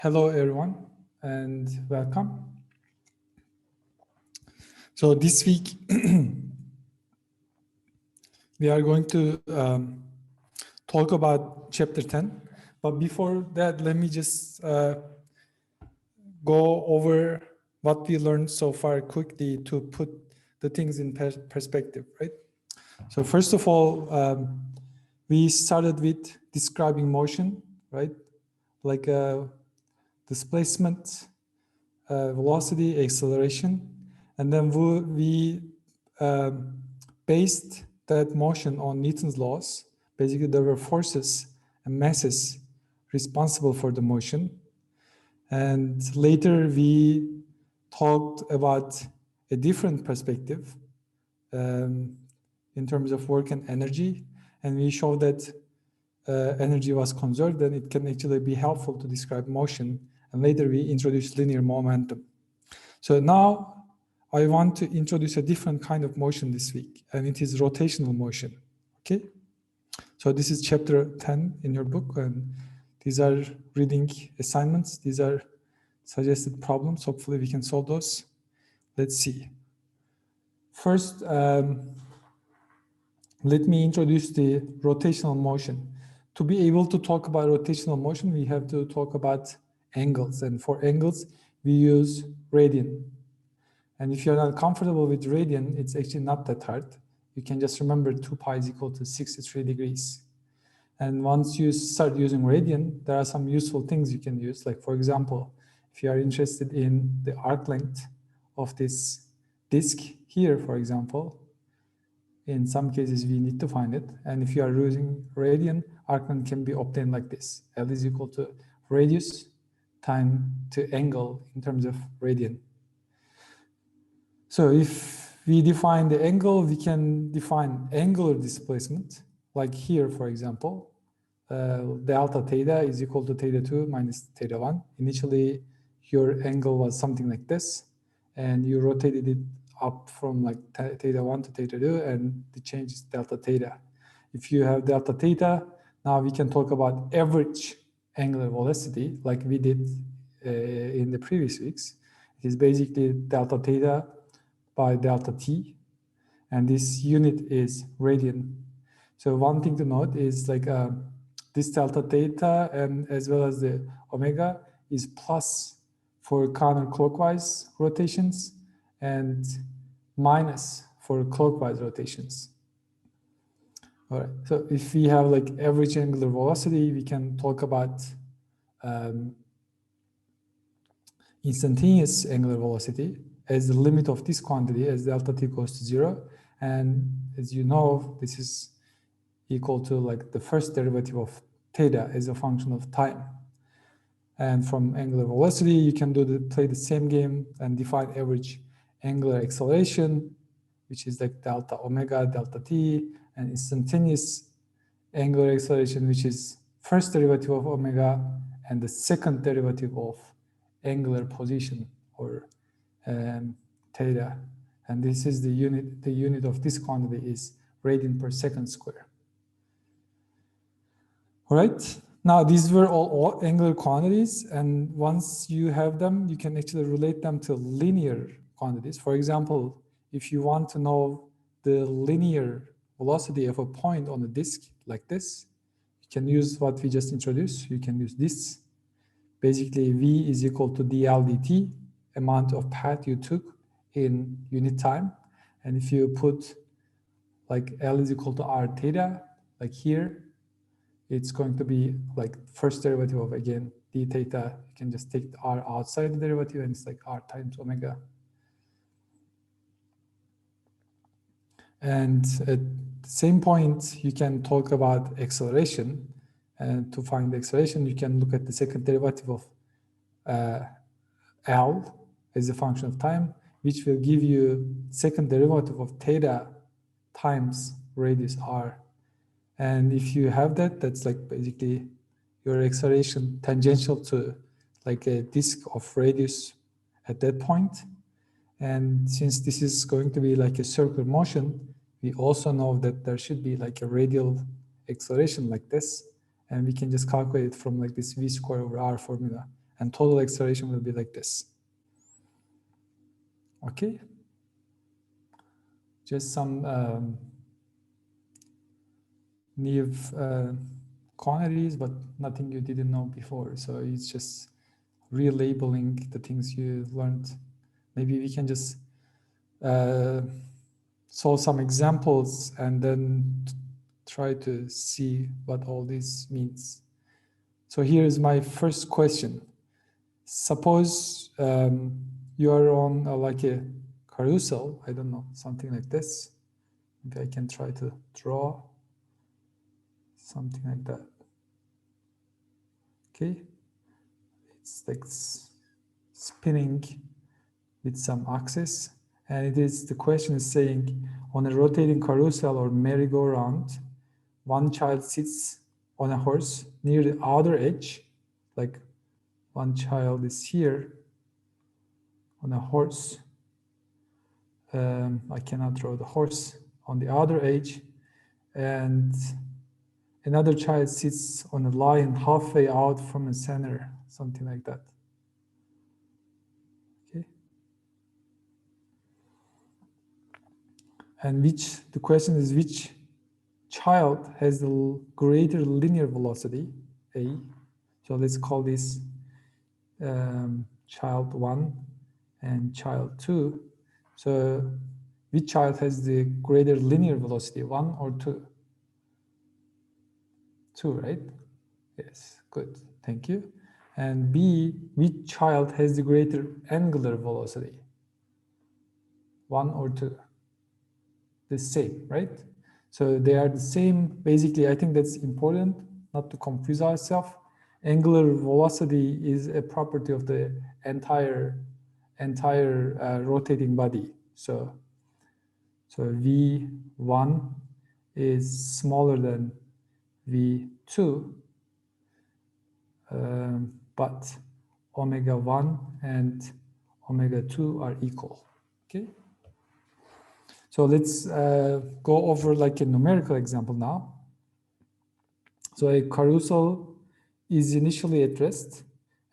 Hello, everyone, and welcome. So this week, we are going to talk about chapter 10. But before that, let me just go over what we learned so far quickly to put the things in perspective, right? So first of all, we started with describing motion, right? Like displacement, velocity, acceleration, and then we based that motion on Newton's laws. Basically, there were forces and masses responsible for the motion. And later we talked about a different perspective in terms of work and energy. And we showed that energy was conserved and it can actually be helpful to describe motion. And later we introduced linear momentum. So now I want to introduce a different kind of motion this week, and it is rotational motion, okay? So this is chapter 10 in your book, and these are reading assignments. These are suggested problems. Hopefully we can solve those. Let's see. First, let me introduce the rotational motion. To be able to talk about rotational motion, we have to talk about angles. And for angles, we use radian. And if you're not comfortable with radian, it's actually not that hard. You can just remember 2 pi is equal to 63 degrees. And once you start using radian, there are some useful things you can use. Like, for example, if you are interested in the arc length of this disk here, for example, in some cases, we need to find it. And if you are using radian, arc length can be obtained like this. L is equal to radius time to angle in terms of radian. So if we define the angle, we can define angular displacement, like here, for example, delta theta is equal to theta 2 minus theta 1. Initially, your angle was something like this, and you rotated it up from like theta 1 to theta 2, and the change is delta theta. If you have delta theta, now we can talk about average angular velocity, like we did in the previous weeks. It is basically delta theta by delta t, and this unit is radian. So one thing to note is like this delta theta and as well as the omega is plus for counterclockwise rotations and minus for clockwise rotations. All right, so if we have like average angular velocity, we can talk about instantaneous angular velocity as the limit of this quantity as delta t goes to 0. And as you know, this is equal to like the first derivative of theta as a function of time. And from angular velocity, you can play the same game and define average angular acceleration, which is like delta omega, delta t, and instantaneous angular acceleration, which is first derivative of omega and the second derivative of angular position or theta. And this is the unit of this quantity is radian per second square. All right, now these were all angular quantities, and once you have them, you can actually relate them to linear quantities. For example, if you want to know the linear velocity of a point on a disk like this, you can use what we just introduced. You can use this. Basically, v is equal to dl dt, amount of path you took in unit time. And if you put like L is equal to r theta, like here, it's going to be like first derivative of, again, d theta. You can just take the r outside the derivative and it's like r times omega. And at the same point, you can talk about acceleration. And to find the acceleration, you can look at the second derivative of L as a function of time, which will give you second derivative of theta times radius r. And if you have that, that's like basically your acceleration tangential to like a disk of radius at that point. And since this is going to be like a circular motion, we also know that there should be like a radial acceleration like this. And we can just calculate it from like this v square over r formula. and total acceleration will be like this. Okay, just some new quantities, but nothing you didn't know before. So it's just relabeling the things you learned. Maybe we can just solve some examples and then try to see what all this means. So here is my first question. Suppose you are on like a carousel, I don't know, something like this. Maybe I can try to draw something like that. Okay, it's like spinning with some axis, and it is, the question is saying, on a rotating carousel or merry-go-round, one child sits on a horse near the outer edge, like one child is here on a horse. I cannot draw the horse on the outer edge, and another child sits on a line halfway out from the center, something like that. Okay. And the question is, which child has the greater linear velocity, A? So let's call this child 1 and child 2. So which child has the greater linear velocity, 1 or 2? 2, right? Yes, good, thank you. And B, which child has the greater angular velocity, 1 or 2? The same, right? So they are the same. Basically, I think that's important not to confuse ourselves. Angular velocity is a property of the entire rotating body. So V1 is smaller than V2, but omega 1 and omega 2 are equal. Okay. So let's go over like a numerical example now. So a carousel is initially at rest,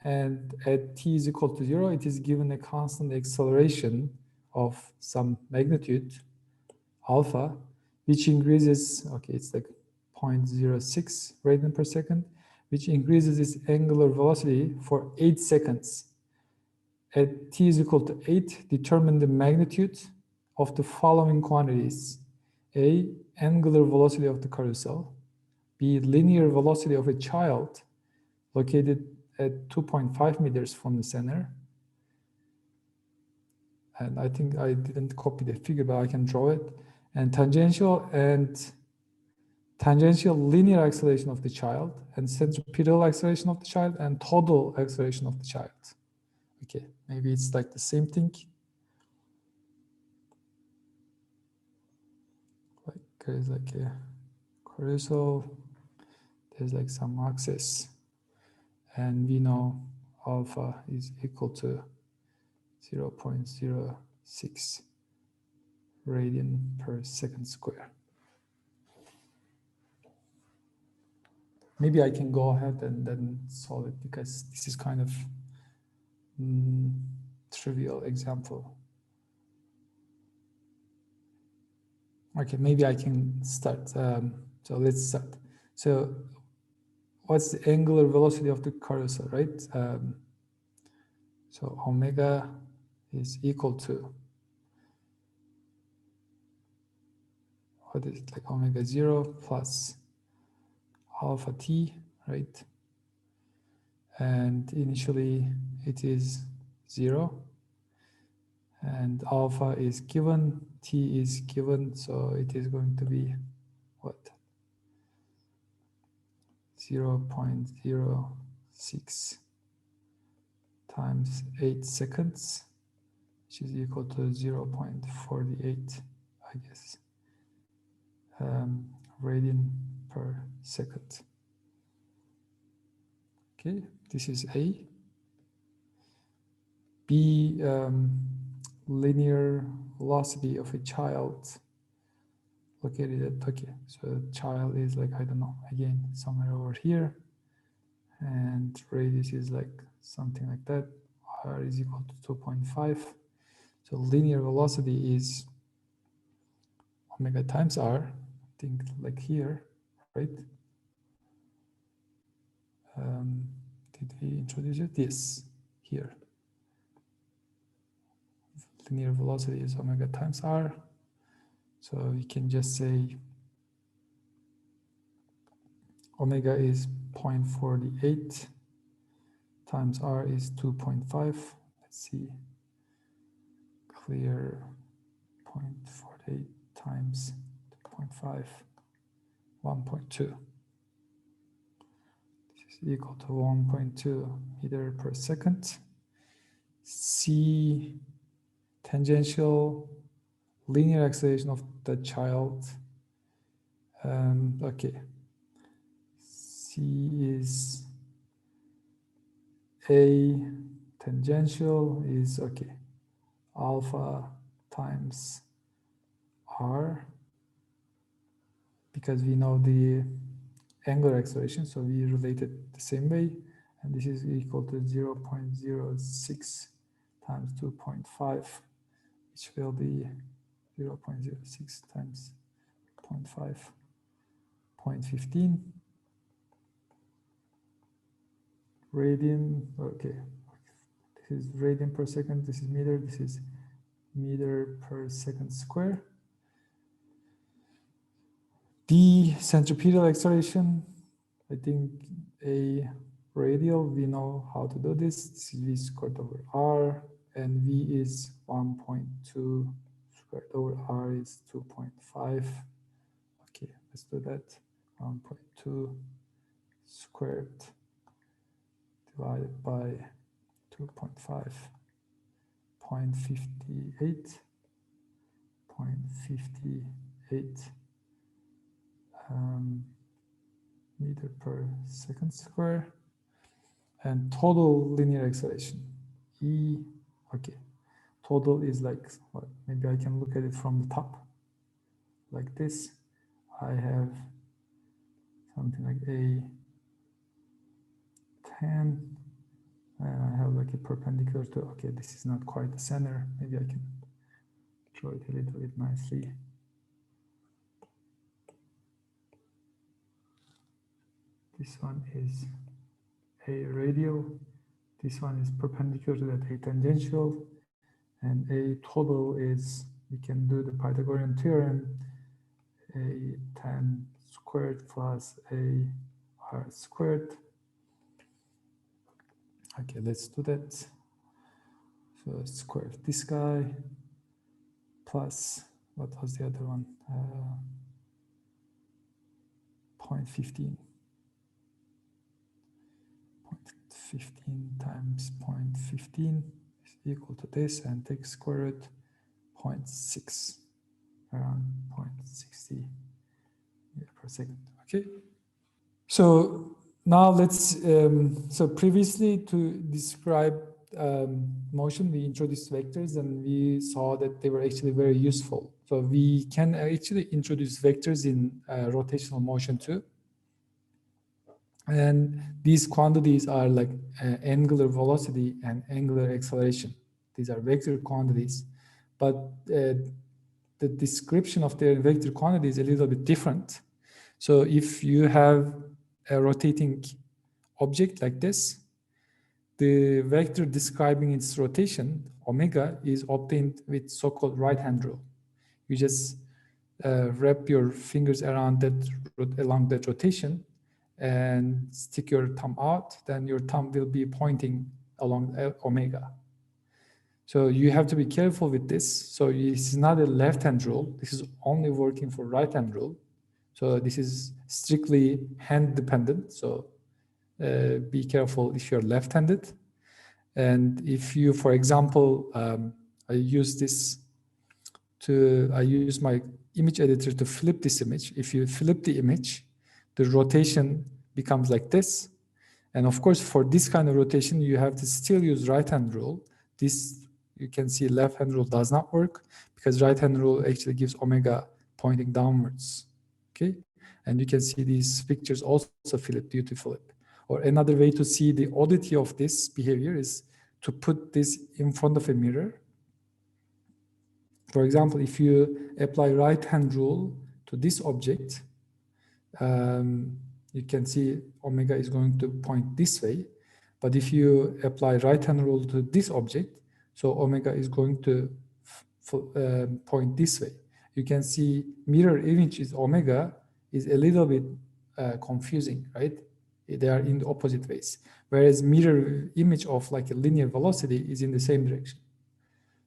and at t is equal to 0, it is given a constant acceleration of some magnitude, alpha, which increases, okay, it's like 0.06 radian per second, which increases its angular velocity for 8 seconds. At t is equal to 8, determine the magnitude of the following quantities: A, angular velocity of the carousel; B, linear velocity of a child located at 2.5 meters from the center. And I think I didn't copy the figure, but I can draw it. And tangential linear acceleration of the child, and centripetal acceleration of the child, and total acceleration of the child. Okay, maybe it's like the same thing. Like there's like a carousel, there's like some axis, and we know alpha is equal to 0.06 radian per second square. Maybe I can go ahead and then solve it, because this is kind of trivial example. Okay, maybe I can start. So let's start. So what's the angular velocity of the carousel, right? So omega is equal to, what is it, like omega 0 plus alpha t, right? And initially it is 0, and alpha is given, t is given, so it is going to be what? 0.06 times 8 seconds, which is equal to 0.48, I guess, radian per second. Okay, this is A. B, linear velocity of a child located at, okay, so child is like, I don't know, again, somewhere over here, and radius is like something like that. R is equal to 2.5. So linear velocity is omega times R, I think like here, right? Did we introduce it? Yes, here. Linear velocity is omega times R. So we can just say omega is 0.48 times R is 2.5. Let's see, clear 0.48 times 2.5, 1.2. This is equal to 1.2 meter per second. C, tangential linear acceleration of the child. Okay. C is A, tangential is, okay, alpha times R, because we know the angular acceleration, so we relate it the same way, and this is equal to 0.06 times 2.5, which will be 0.06 times 0.5, 0.15 radian. Okay, this is radian per second, this is meter, this is meter per second square. D, centripetal acceleration, I think A, radial, we know how to do this. This is V squared over R, and V is 1.2 squared over R is 2.5. Okay, let's do that. 1.2 squared divided by 2.5, 0.58, 0.58 meter per second square, and total linear acceleration, E, okay, total is like, what, maybe I can look at it from the top, like this. I have something like a 10, and I have like a perpendicular to, okay, this is not quite the center, maybe I can draw it a little bit nicely. This one is a radial, this one is perpendicular to that, a tangential, and a total is, we can do the Pythagorean theorem, a tan squared plus a r squared. Okay, let's do that. So square of this guy plus, what was the other one? 0.15. 0.15 times 0.15 is equal to this, and take square root 0.6, around 0.60 meter per second. Okay. So now let's, so previously to describe motion, we introduced vectors, and we saw that they were actually very useful. So we can actually introduce vectors in rotational motion too. And these quantities are like angular velocity and angular acceleration. These are vector quantities, but the description of their vector quantity is a little bit different. So if you have a rotating object like this, the vector describing its rotation, omega, is obtained with so-called right-hand rule. You just wrap your fingers around that, along that rotation, and stick your thumb out, then your thumb will be pointing along omega. So you have to be careful with this. So this is not a left-hand rule. This is only working for right-hand rule. So this is strictly hand dependent. So be careful if you're left-handed. And if you, for example, I use my image editor to flip this image. If you flip the image, the rotation becomes like this. And of course, for this kind of rotation, you have to still use right-hand rule. This, you can see left-hand rule does not work, because right-hand rule actually gives omega pointing downwards. Okay, and you can see these pictures also flip due to flip. Or another way to see the oddity of this behavior is to put this in front of a mirror. For example, if you apply right-hand rule to this object, you can see omega is going to point this way. But if you apply right-hand rule to this object, so omega is going to point this way. You can see mirror image is omega is a little bit confusing, right? They are in the opposite ways. Whereas mirror image of like a linear velocity is in the same direction.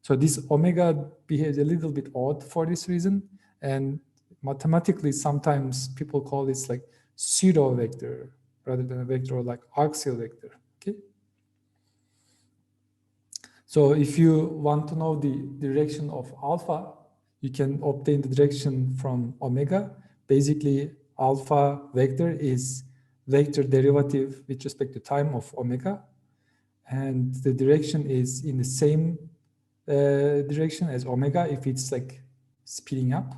So this omega behaves a little bit odd for this reason. And mathematically, sometimes people call this like pseudo vector rather than a vector, or like axial vector. Okay. So if you want to know the direction of alpha, you can obtain the direction from omega. Basically, alpha vector is vector derivative with respect to time of omega. And the direction is in the same direction as omega if it's like speeding up,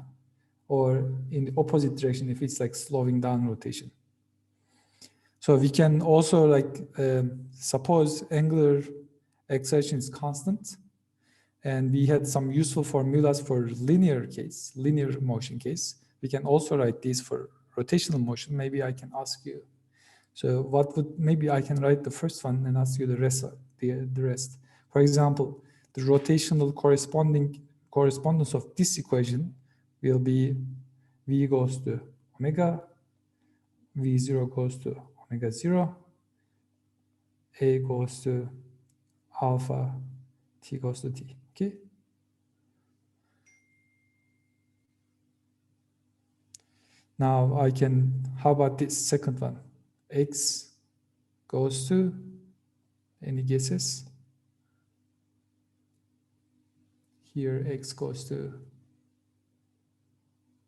or in the opposite direction if it's like slowing down rotation. So we can also like suppose angular acceleration is constant, and we had some useful formulas for linear motion case. We can also write these for rotational motion. Maybe I can ask you. So what would, maybe I can write the first one and ask you the rest. For example, the rotational correspondence of this equation will be v goes to omega, v0 goes to omega 0, a goes to alpha, t goes to t. Okay. Now I can, how about this second one? X goes to, any guesses? Here x goes to,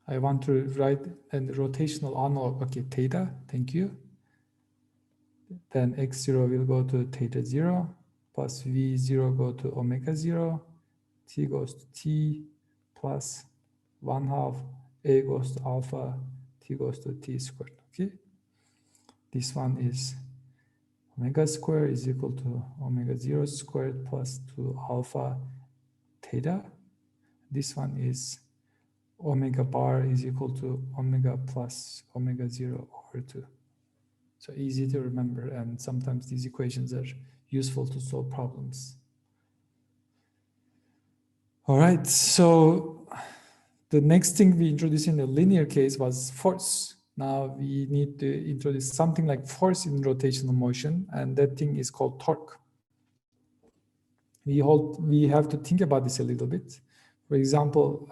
I want to write a rotational analog, okay, theta, thank you. Then x0 will go to theta 0, plus v0 go to omega 0, t goes to t, plus 1/2, a goes to alpha, t goes to t squared, okay? This one is omega squared is equal to omega 0 squared plus 2 alpha theta. This one is omega bar is equal to omega plus omega 0 over 2. So easy to remember, and sometimes these equations are useful to solve problems. All right, so the next thing we introduced in the linear case was force. Now we need to introduce something like force in rotational motion, and that thing is called torque. We have to think about this a little bit. For example,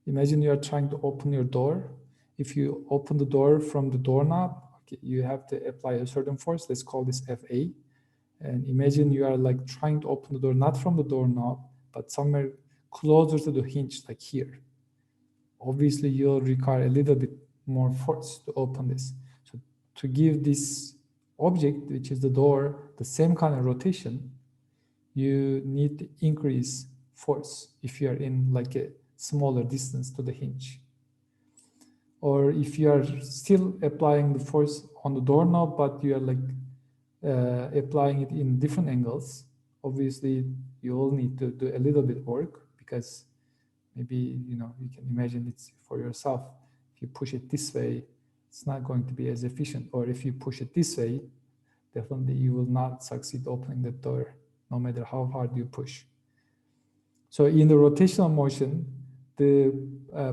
imagine you are trying to open your door. If you open the door from the doorknob, okay, you have to apply a certain force. Let's call this Fa. And imagine you are like trying to open the door, not from the doorknob, but somewhere closer to the hinge, like here. Obviously, you'll require a little bit more force to open this. So to give this object, which is the door, the same kind of rotation, you need to increase force if you are in like a smaller distance to the hinge. Or if you are still applying the force on the doorknob, but you are like applying it in different angles, obviously you will need to do a little bit of work, because maybe, you know, you can imagine it's for yourself. If you push it this way, it's not going to be as efficient. Or if you push it this way, definitely you will not succeed opening the door, no matter how hard you push. So in the rotational motion, the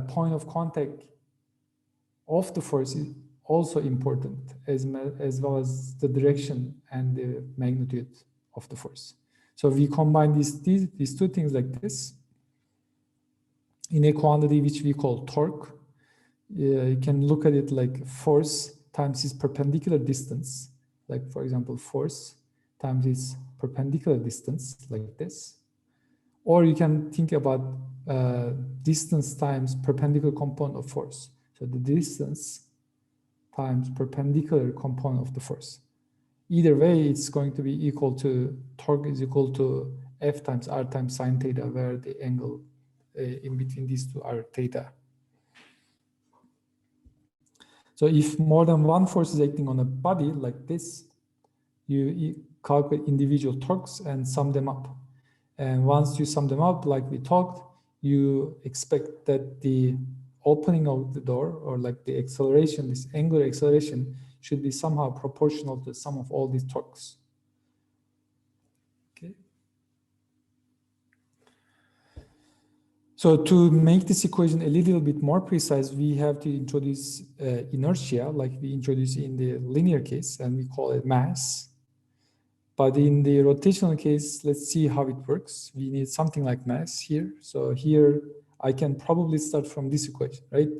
point of contact of the force is also important, as well as the direction and the magnitude of the force. So we combine these two things like this in a quantity which we call torque. You can look at it like force times its perpendicular distance, like for example, force times its perpendicular distance, like this. Or you can think about distance times perpendicular component of force. So the distance times perpendicular component of the force. Either way, it's going to be equal to, torque is equal to F times R times sine theta, where the angle in between these two are theta. So if more than one force is acting on a body like this, you calculate individual torques and sum them up. And once you sum them up, like we talked, you expect that the opening of the door, or like the acceleration, this angular acceleration, should be somehow proportional to the sum of all these torques. Okay. So to make this equation a little bit more precise, we have to introduce inertia, like we introduce in the linear case, and we call it mass. But in the rotational case, let's see how it works. We need something like mass here. So here I can probably start from this equation, right?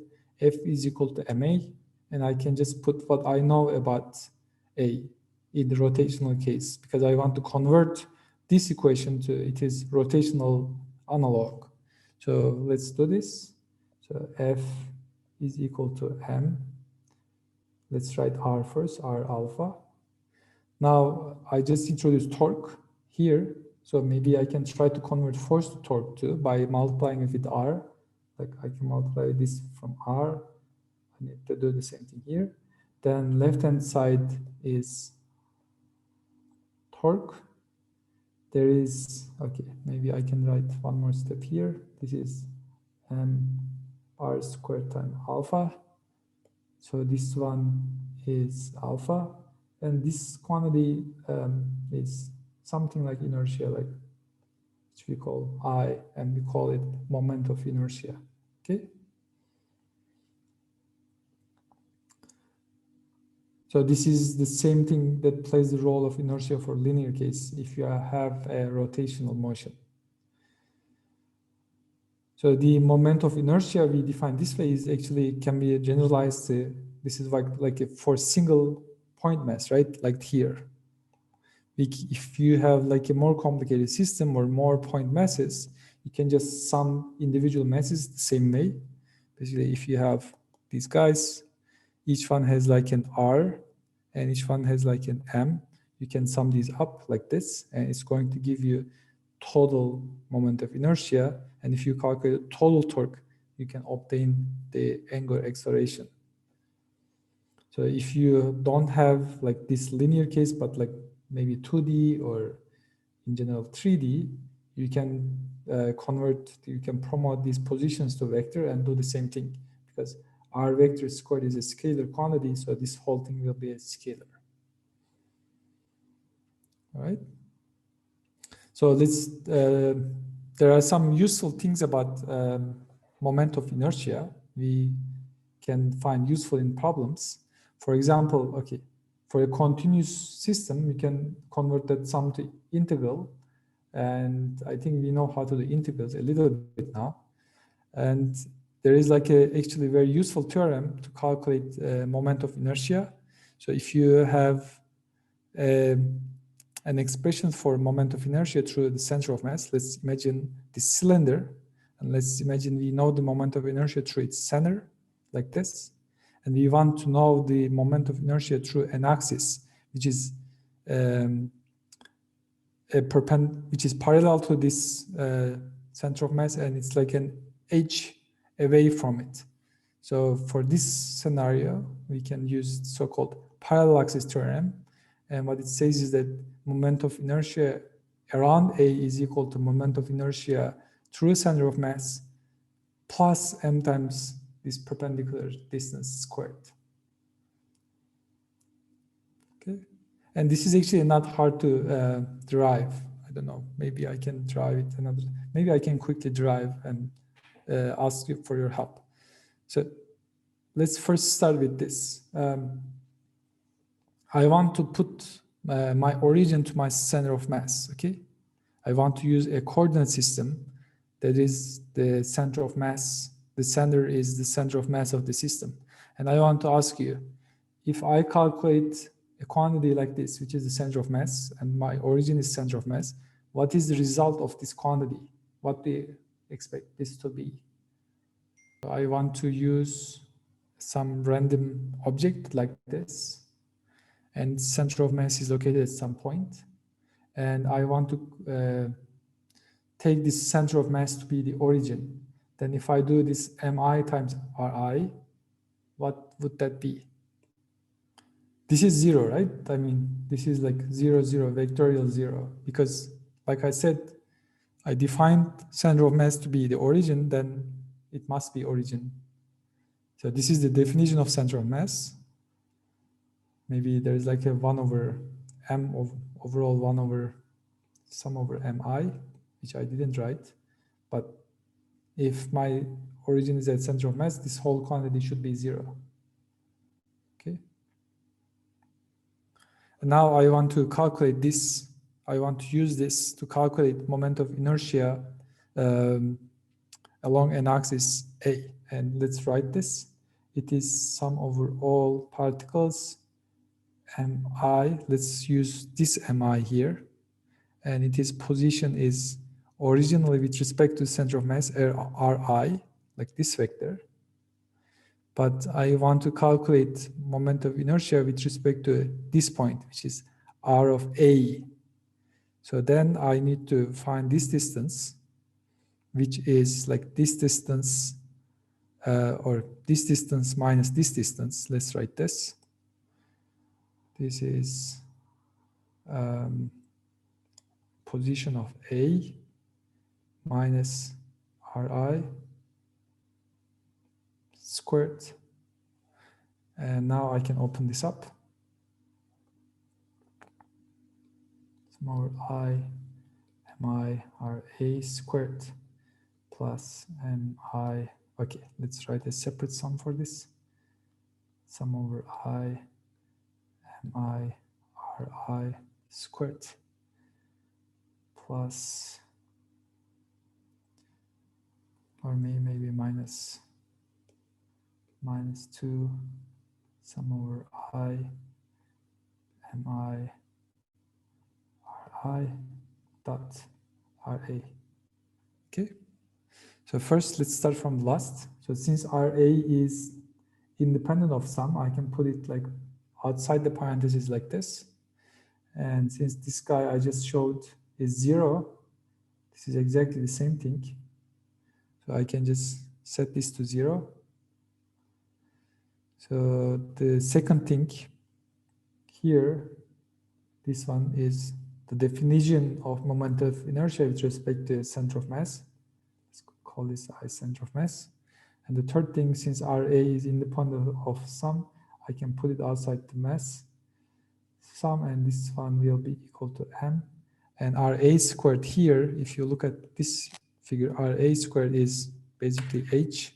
F is equal to ma, and I can just put what I know about A in the rotational case, because I want to convert this equation to it is rotational analog. So let's do this. So F is equal to m. Let's write R first, R alpha. Now I just introduced torque here, so maybe I can try to convert force to torque too by multiplying it with R. Like I can multiply this from R. I need to do the same thing here. Then left-hand side is torque. There is, okay, maybe I can write one more step here. This is R squared times alpha. So this one is alpha. And this quantity is something like inertia, like which we call I, and we call it moment of inertia. Okay. So this is the same thing that plays the role of inertia for linear case if you have a rotational motion. So the moment of inertia we define this way is actually can be generalized to, this is like a, for single point mass, right? Like here. If you have like a more complicated system or more point masses, you can just sum individual masses the same way. Basically, if you have these guys, each one has like an R and each one has like an M, you can sum these up like this, and it's going to give you total moment of inertia. And if you calculate total torque, you can obtain the angular acceleration. So if you don't have like this linear case, but like maybe 2D or in general 3D, you can you can promote these positions to vector and do the same thing, because R vector squared is a scalar quantity, so this whole thing will be a scalar. All right. So let's, there are some useful things about moment of inertia we can find useful in problems. For example, okay, for a continuous system, we can convert that sum to integral. And I think we know how to do integrals a little bit now. And there is like a actually very useful theorem to calculate moment of inertia. So if you have an expression for moment of inertia through the center of mass, let's imagine this cylinder, and let's imagine we know the moment of inertia through its center, like this. And we want to know the moment of inertia through an axis, which is which is parallel to this center of mass, and it's like an edge away from it. So for this scenario, we can use so-called parallel axis theorem. And what it says is that moment of inertia around A is equal to moment of inertia through center of mass plus m times this perpendicular distance squared. Okay. And this is actually not hard to derive. I don't know, maybe I can derive it another, maybe I can quickly derive and ask you for your help. So let's first start with this. I want to put my origin to my center of mass, okay? I want to use a coordinate system that is the center of mass. The center is the center of mass of the system. And I want to ask you, if I calculate a quantity like this, which is the center of mass, and my origin is center of mass, what is the result of this quantity? What do you expect this to be? I want to use some random object like this, and center of mass is located at some point. And I want to take this center of mass to be the origin. Then if I do this mi times ri, what would that be? This is 0, right? I mean, this is like 0, 0, vectorial 0, because like I said, I defined center of mass to be the origin, then it must be origin. So this is the definition of center of mass. Maybe there's like a 1 over m of overall 1 over sum over mi, which I didn't write. But if my origin is at center of mass, this whole quantity should be 0. Okay. And now I want to calculate this. I want to use this to calculate moment of inertia along an axis A. And let's write this. It is sum over all particles mi. Let's use this mi here. And its position is originally with respect to center of mass ri, like this vector. But I want to calculate moment of inertia with respect to this point, which is r of A. So then I need to find this distance, which is like this distance, or this distance minus this distance. Let's write this. This is position of A minus Ri squared. And now I can open this up. Small I mi Ra squared plus mi. Okay, let's write a separate sum for this. Sum over I mi Ri squared plus, or maybe minus 2 sum over I mi Ri dot Ra. Okay, so first let's start from the last. So since Ra is independent of sum, I can put it like outside the parentheses like this. And since this guy I just showed is 0, this is exactly the same thing. So I can just set this to 0. So the second thing here, this one is the definition of moment of inertia with respect to center of mass. Let's call this I center of mass. And the third thing, since Ra is independent of sum, I can put it outside the mass sum, and this one will be equal to m. And Ra squared here, if you look at this figure, Ra squared is basically h.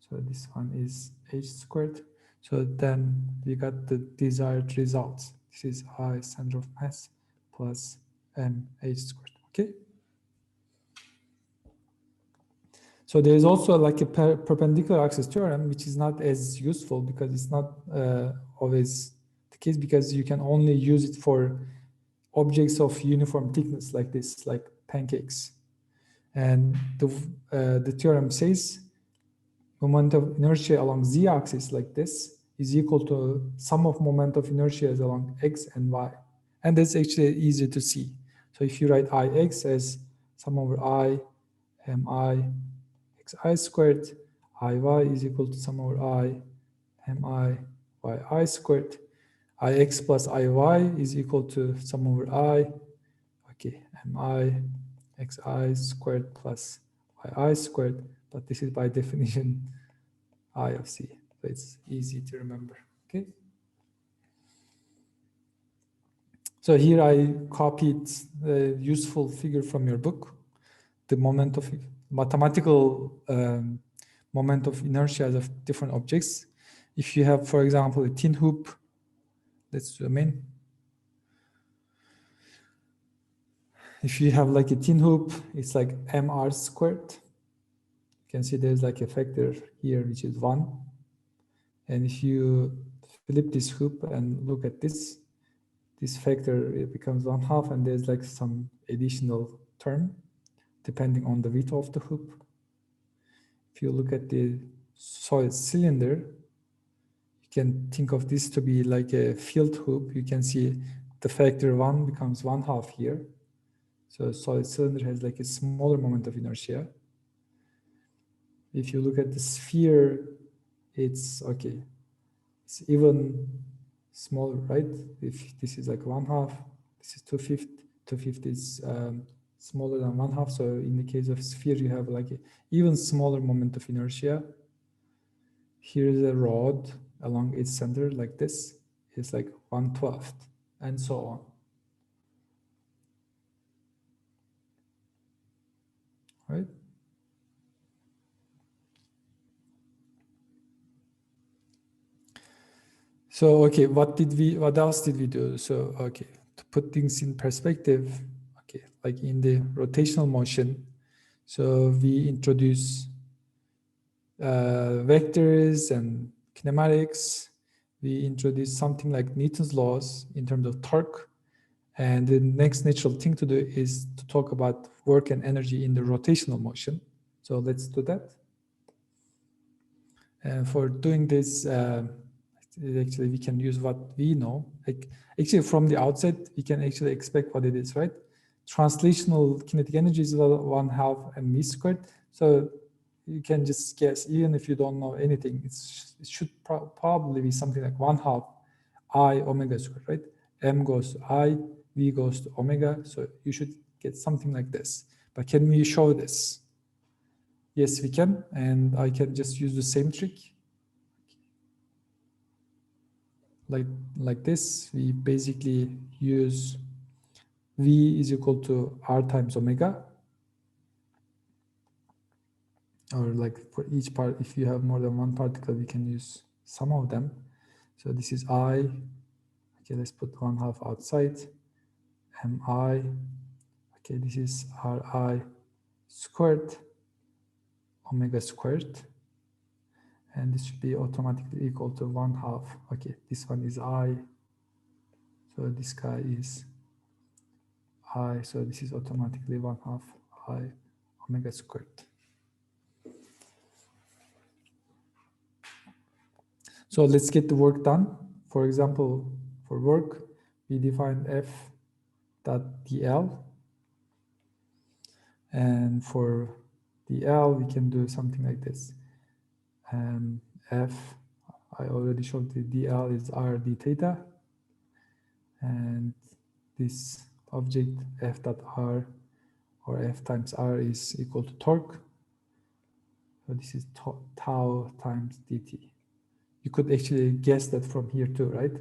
So this one is h squared. So then we got the desired result. This is I center of mass plus m h squared. Okay. So there is also like a perpendicular axis theorem, which is not as useful because it's not always the case, because you can only use it for objects of uniform thickness like this, like pancakes. And the theorem says moment of inertia along z-axis like this is equal to sum of moment of inertia along x and y. And that's actually easy to see. So if you write Ix as sum over I mi xi squared, Iy is equal to sum over I mi yi squared, Ix plus Iy is equal to sum over I, okay, mi xi squared plus yi squared, but this is by definition I of c, so it's easy to remember. Okay. So here I copied a useful figure from your book, the moment of mathematical moment of inertia of different objects. If you have, for example, a tin hoop, let's zoom in. If you have like a tin hoop, it's like mr squared. You can see there's like a factor here, which is 1. And if you flip this hoop and look at this factor, it becomes 1/2, and there's like some additional term depending on the width of the hoop. If you look at the solid cylinder, you can think of this to be like a filled hoop. You can see the factor 1 becomes 1/2 here. So solid cylinder has like a smaller moment of inertia. If you look at the sphere, it's okay. it's even smaller, right? If this is like 1/2, this is 2/5. 2/5 is smaller than 1/2. So in the case of sphere, you have like an even smaller moment of inertia. Here's a rod along its center like this. It's like 1/12, and so on. Right? So okay, what else did we do? So okay, to put things in perspective, okay, like in the rotational motion, so we introduce vectors and kinematics. We introduce something like Newton's laws in terms of torque. And the next natural thing to do is to talk about work and energy in the rotational motion. So let's do that. And for doing this, actually we can use what we know. Like actually from the outset, we can actually expect what it is, right? Translational kinetic energy is 1/2 mv squared. So you can just guess, even if you don't know anything, it should probably be something like 1/2 I omega squared, right? M goes to I, V goes to omega. So you should get something like this. But can we show this? Yes, we can. And I can just use the same trick. Like this, we basically use V is equal to R times omega. Or like for each part, if you have more than one particle, we can use some of them. So this is I. Okay, let's put 1/2 outside. Mi. Okay, this is Ri squared, omega squared. And this should be automatically equal to 1/2. Okay, this one is I. So this guy is I. So this is automatically 1/2 I omega squared. So let's get the work done. For example, for work, we define F dot dl. And for dl, we can do something like this. F, I already showed the dl is r d theta. And this object F dot r, or F times r, is equal to torque. So this is tau times dt. You could actually guess that from here too, right?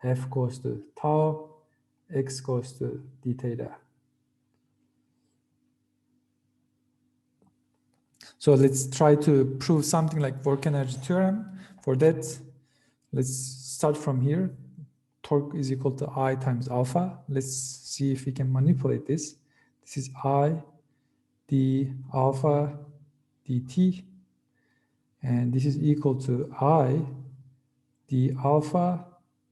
F goes to tau, X goes to d theta. So let's try to prove something like work energy theorem. For that, let's start from here. Torque is equal to I times alpha. Let's see if we can manipulate this. This is I d alpha dt. And this is equal to I d alpha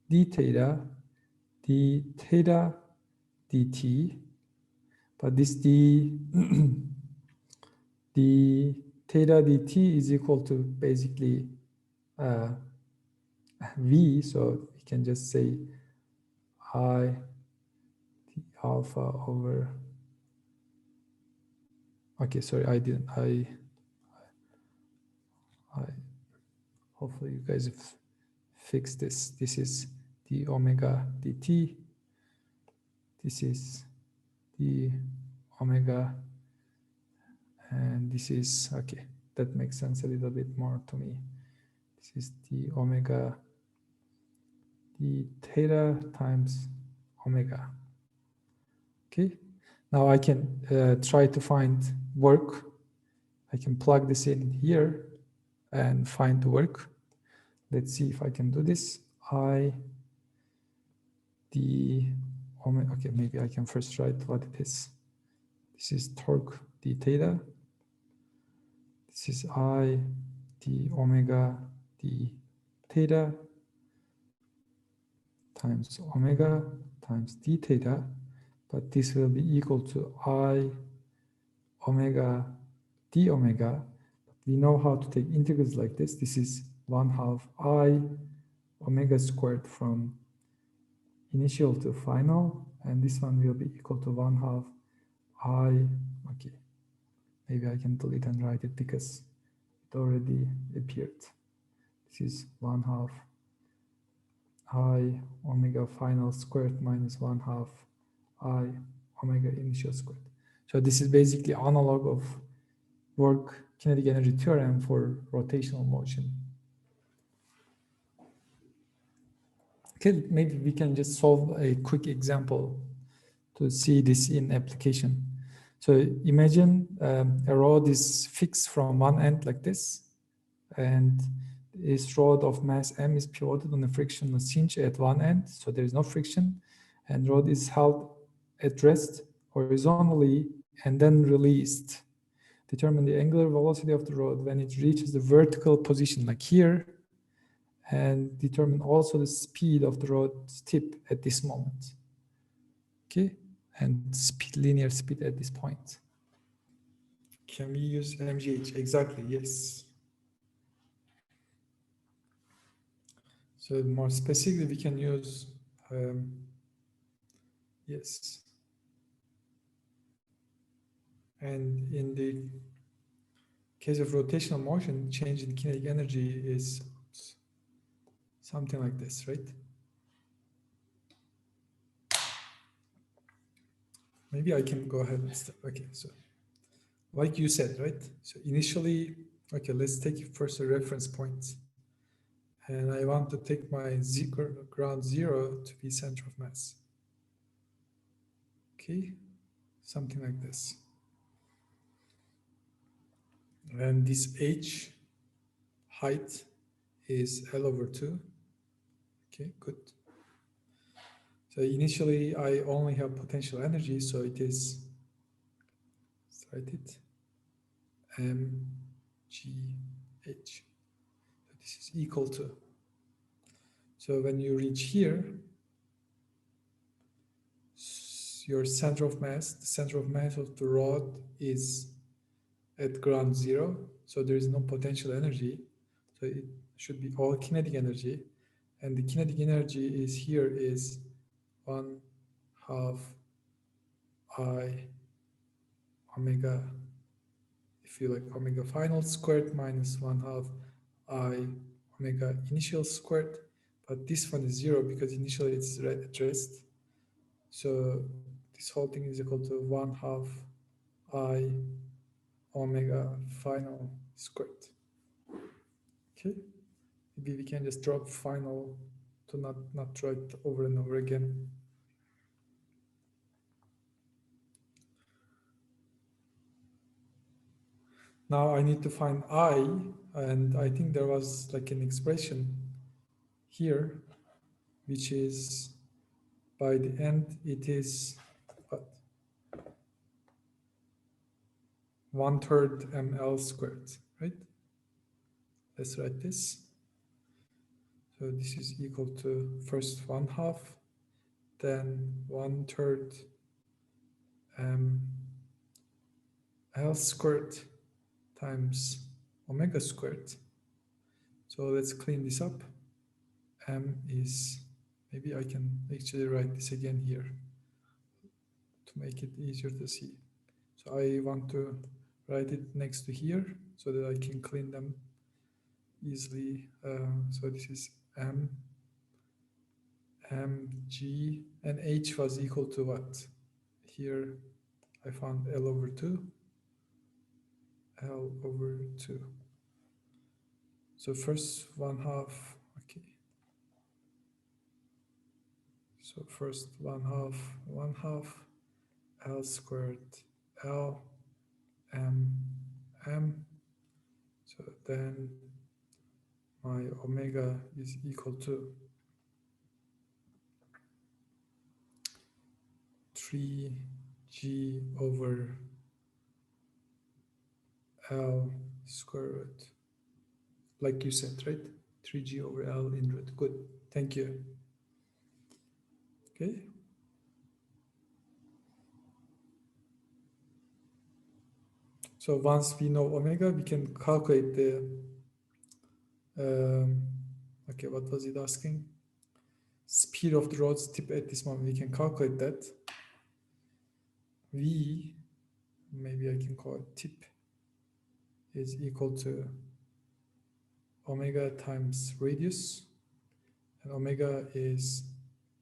d theta dt. But this d theta dt is equal to basically v, so we can just say I d alpha over, okay, sorry, I didn't, I hopefully you guys have fixed this. This is d omega dt, this is d omega, and this is, okay, that makes sense a little bit more to me. This is d omega d theta times omega. Okay, now I can try to find work. I can plug this in here and find the work. Let's see if I can do this. I d omega, okay, maybe I can first write what it is. This is torque d theta. This is I d omega d theta times omega times d theta, but this will be equal to I omega d omega. We know how to take integrals like this. This is 1/2 I omega squared from initial to final, and this one will be equal to 1/2 I, okay, maybe I can delete and write it because it already appeared. This is 1/2 I omega final squared minus 1/2 I omega initial squared. So this is basically analog of work kinetic energy theorem for rotational motion. Okay, maybe we can just solve a quick example to see this in application. So imagine a rod is fixed from one end like this, and this rod of mass m is pivoted on a frictionless hinge at one end, so there is no friction, and rod is held at rest horizontally and then released. Determine the angular velocity of the rod when it reaches the vertical position, like here, and determine also the speed of the rod's tip at this moment. Okay, and speed, linear speed at this point. Can we use MGH? Exactly, yes. So more specifically, we can use, yes. And in the case of rotational motion, change in kinetic energy is something like this, right? Maybe I can go ahead and start. Okay, so like you said, right? So initially, okay, let's take first a reference point. And I want to take my ground zero to be center of mass. Okay, something like this. And this h height is L over 2. Okay, good. So initially I only have potential energy, so it is, let's write it, mgh. So this is equal to, so when you reach here, your center of mass, the center of mass of the rod is at ground zero, so there is no potential energy, so it should be all kinetic energy, and the kinetic energy is here is 1/2 I omega, if you like, omega final squared minus 1/2 I omega initial squared, but this one is zero because initially it's at rest, so this whole thing is equal to 1/2 I omega final squared. Okay, maybe we can just drop final to not write over and over again. Now I need to find I, and I think there was like an expression here, which is by the end it is what? 1/3 ml squared, right? Let's write this. So this is equal to first 1/2, then 1/3 L squared times omega squared. So let's clean this up. M is, maybe I can actually write this again here to make it easier to see. So I want to write it next to here so that I can clean them easily. So this is M, G, and H was equal to what? Here I found L over 2. L over 2. So first 1/2, okay. So first 1/2 L squared L M. So then my omega is equal to 3g over L square root. Like you said, right? 3g over L in root. Good. Thank you. Okay. So once we know omega, we can calculate the, okay, what was it asking? Speed of the rod's tip at this moment. We can calculate that. V, maybe I can call it tip, is equal to omega times radius, and omega is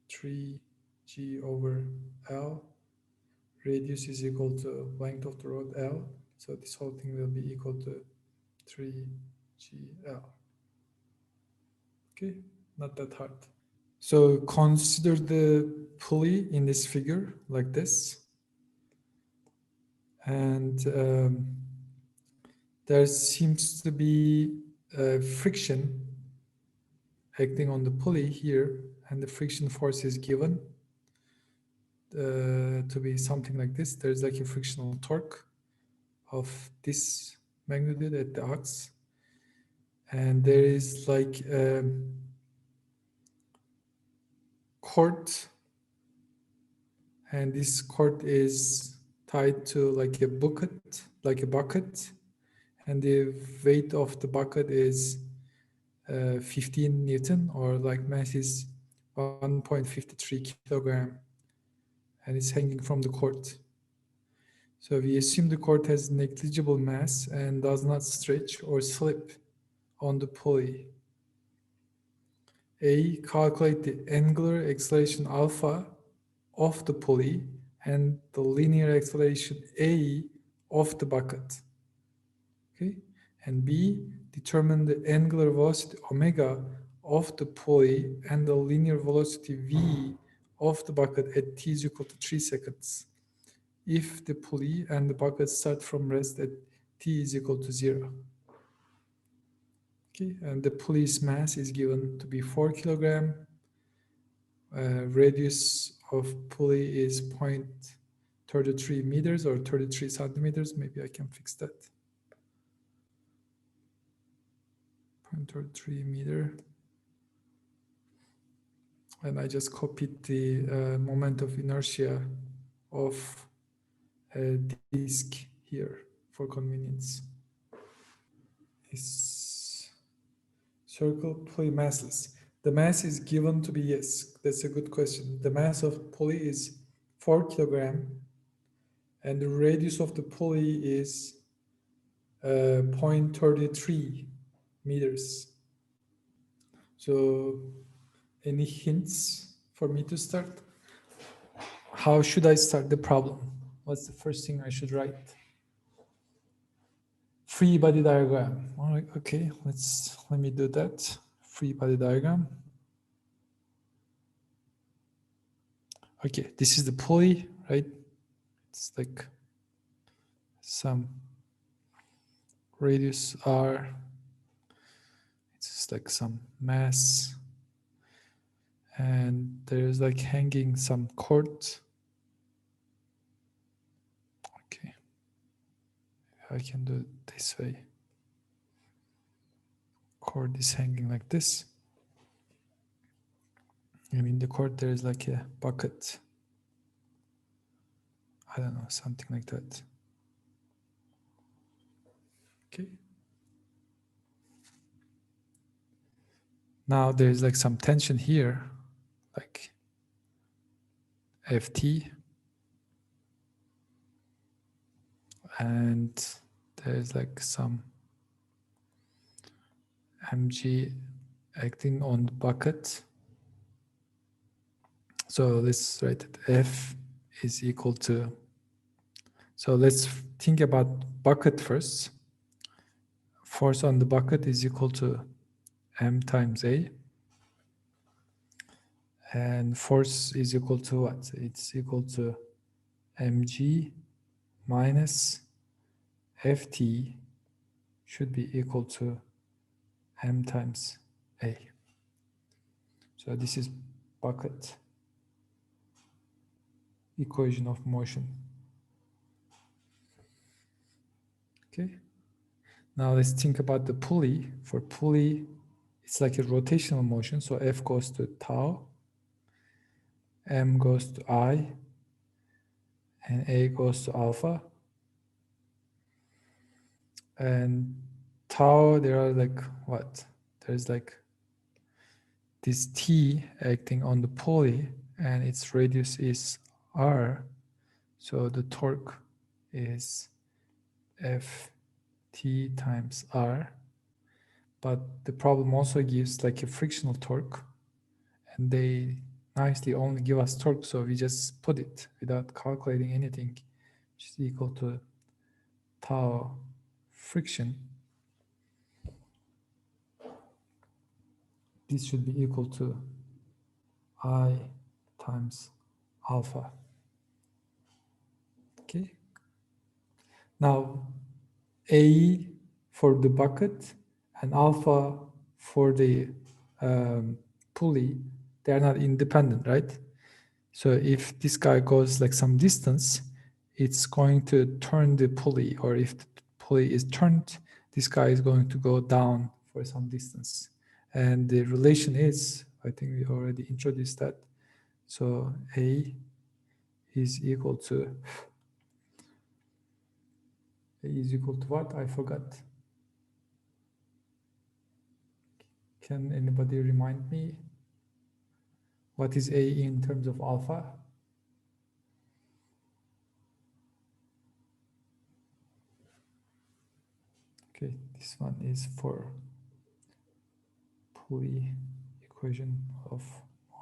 3g over L. Radius is equal to length of the rod L. So this whole thing will be equal to 3gl. Okay, not that hard. So consider the pulley in this figure like this. And there seems to be friction acting on the pulley here, and the friction force is given to be something like this. There's like a frictional torque of this magnitude at the ax, and there is like a cord, and this cord is tied to like a bucket, and the weight of the bucket is 15 Newton, or like mass is 1.53 kilogram, and it's hanging from the cord. So we assume the cord has negligible mass and does not stretch or slip on the pulley. A, calculate the angular acceleration alpha of the pulley and the linear acceleration A of the bucket. Okay, and B, determine the angular velocity omega of the pulley and the linear velocity V of the bucket at t is equal to 3 seconds. If the pulley and the bucket start from rest at t is equal to 0. Okay, and the pulley's mass is given to be 4 kilogram. Radius of pulley is 0.33 meters or 33 centimeters. Maybe I can fix that. 0.33 meter. And I just copied the moment of inertia of a disk here for convenience. Is circle pulley massless. The mass is given to be, yes, that's a good question. The mass of pulley is 4 kilogram, and the radius of the pulley is 0.33 meters. So any hints for me to start? How should I start the problem? What's the first thing I should write? Free body diagram. All right, okay, let me do that. Free body diagram. Okay, this is the pulley, right? It's like some radius r. It's just like some mass, and there's like hanging some cord. Okay, I can do it this way. Cord is hanging like this, and in the cord there is like a bucket. I don't know, something like that. Okay. Now there's like some tension here, like Ft, and there's like some mg acting on the bucket. So let's write it. F is equal to, so let's think about bucket first. Force on the bucket is equal to m times A, and force is equal to what? It's equal to mg minus Ft should be equal to m times A. So this is bucket equation of motion. Okay. Now let's think about the pulley. For pulley, it's like a rotational motion. So F goes to tau, M goes to I, and A goes to alpha. And tau, there are like what? There's like this T acting on the pulley, and its radius is R. So the torque is Ft times R. But the problem also gives like a frictional torque. and they nicely only give us torque, so we just put it without calculating anything, which is equal to tau friction. This should be equal to I times alpha. Okay. Now, A for the bucket and alpha for the pulley, they are not independent, right? So if this guy goes like some distance, it's going to turn the pulley, or if the pulley is turned, this guy is going to go down for some distance. And the relation is, I think we already introduced that. So A is equal to what? I forgot. Can anybody remind me? What is A in terms of alpha? Okay, this one is for pulley equation of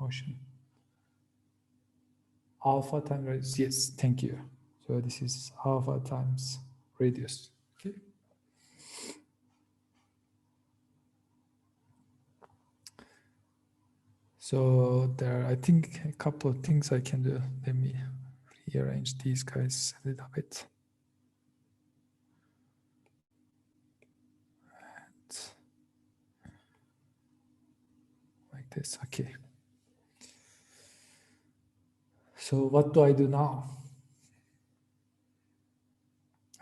motion. Alpha times radius. Yes, thank you. So this is alpha times radius. Okay. So there are, I think, a couple of things I can do. Let me rearrange these guys a little bit. And like this. Okay. So what do I do now?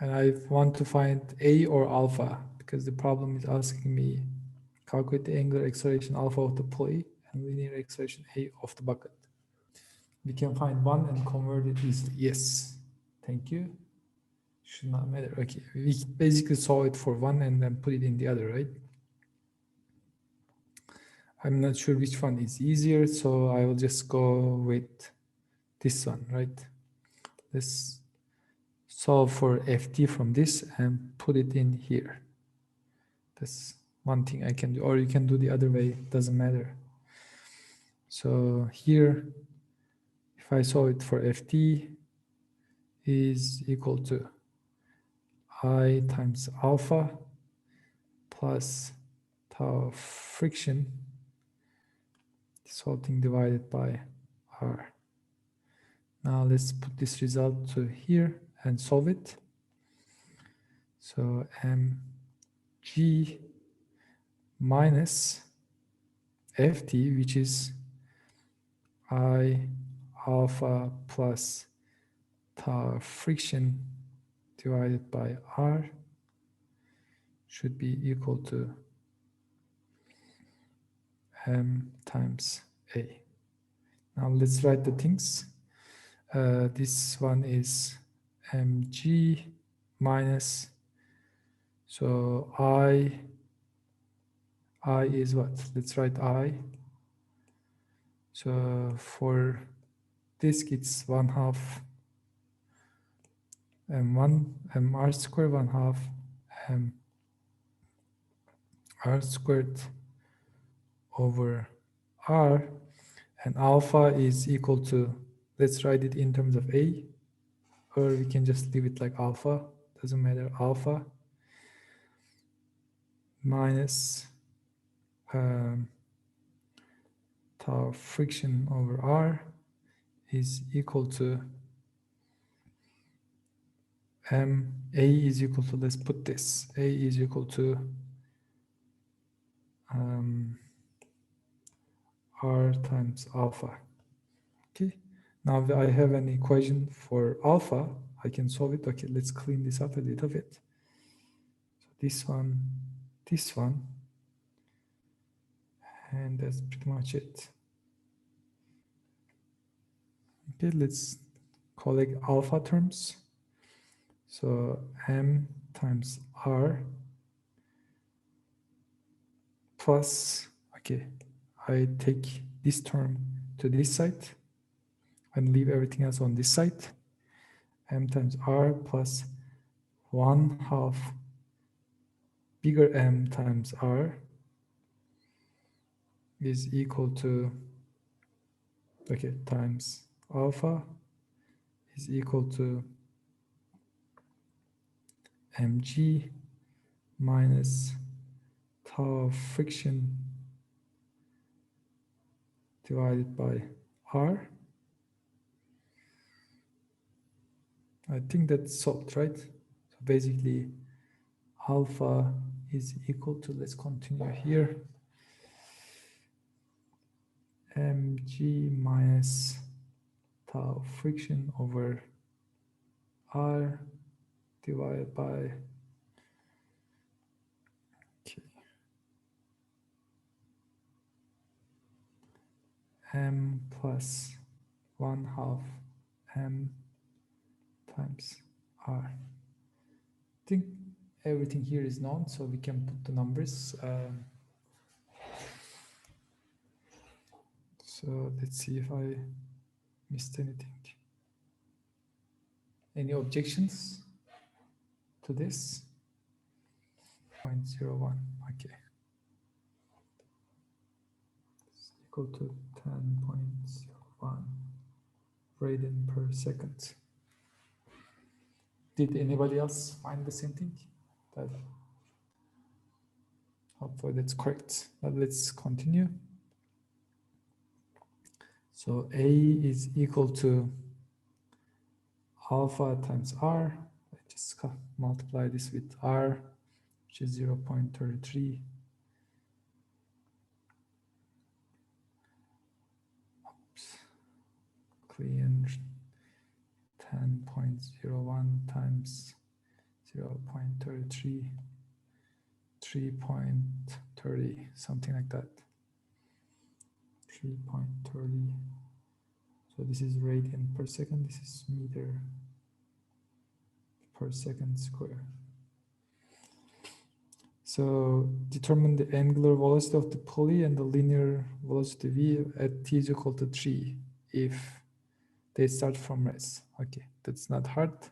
And I want to find A or alpha, because the problem is asking me calculate the angular acceleration alpha of the pulley and linear acceleration A of the bucket. We can find one and convert it easily. Yes, thank you. Should not matter. Okay, we basically saw it for one and then put it in the other, right? I'm not sure which one is easier, so I will just go with this one, right? Let's solve for ft from this and put it in here. That's one thing I can do, or you can do the other way, doesn't matter. So here, if I solve it for ft is equal to I times alpha plus tau friction, this whole thing divided by r. Now let's put this result to here and solve it. So mg minus ft, which is I alpha plus tau friction divided by r, should be equal to m times a. Now let's write the things. This one is mg minus, so I is what? Let's write I. So for disk, it's 1/2 mr squared, 1/2 r squared over r, and alpha is equal to, let's write it in terms of a, or we can just leave it like alpha, doesn't matter, alpha minus tau friction over r is equal to a is equal to, let's put this, a is equal to r times alpha. Okay, now I have an equation for alpha, I can solve it. Okay, let's clean this up a little bit. So this one, and that's pretty much it. Okay, let's collect alpha terms. So m times r plus, okay, I take this term to this side and leave everything else on this side. M times r plus 1/2 bigger M times r is equal to okay, times alpha is equal to mg minus tau of friction divided by r. I think that's solved, right? So basically alpha is equal to, let's continue here, mg minus tau friction over r divided by, okay, m plus 1/2 m times r. I think everything here is known, so we can put the numbers. So let's see if I missed anything. Any objections to this? 0.01, okay. It's equal to 10.01 radian per second. Did anybody else find the same thing? That, hopefully that's correct. But let's continue. So A is equal to alpha times r. I just multiply this with r, which is 0.33. Oops. Clean 10.01 times 0.33, 3.30, something like that. 3.30. So this is radian per second. This is meter per second square. So determine the angular velocity of the pulley and the linear velocity v at t is equal to 3 if they start from rest. Okay, that's not hard.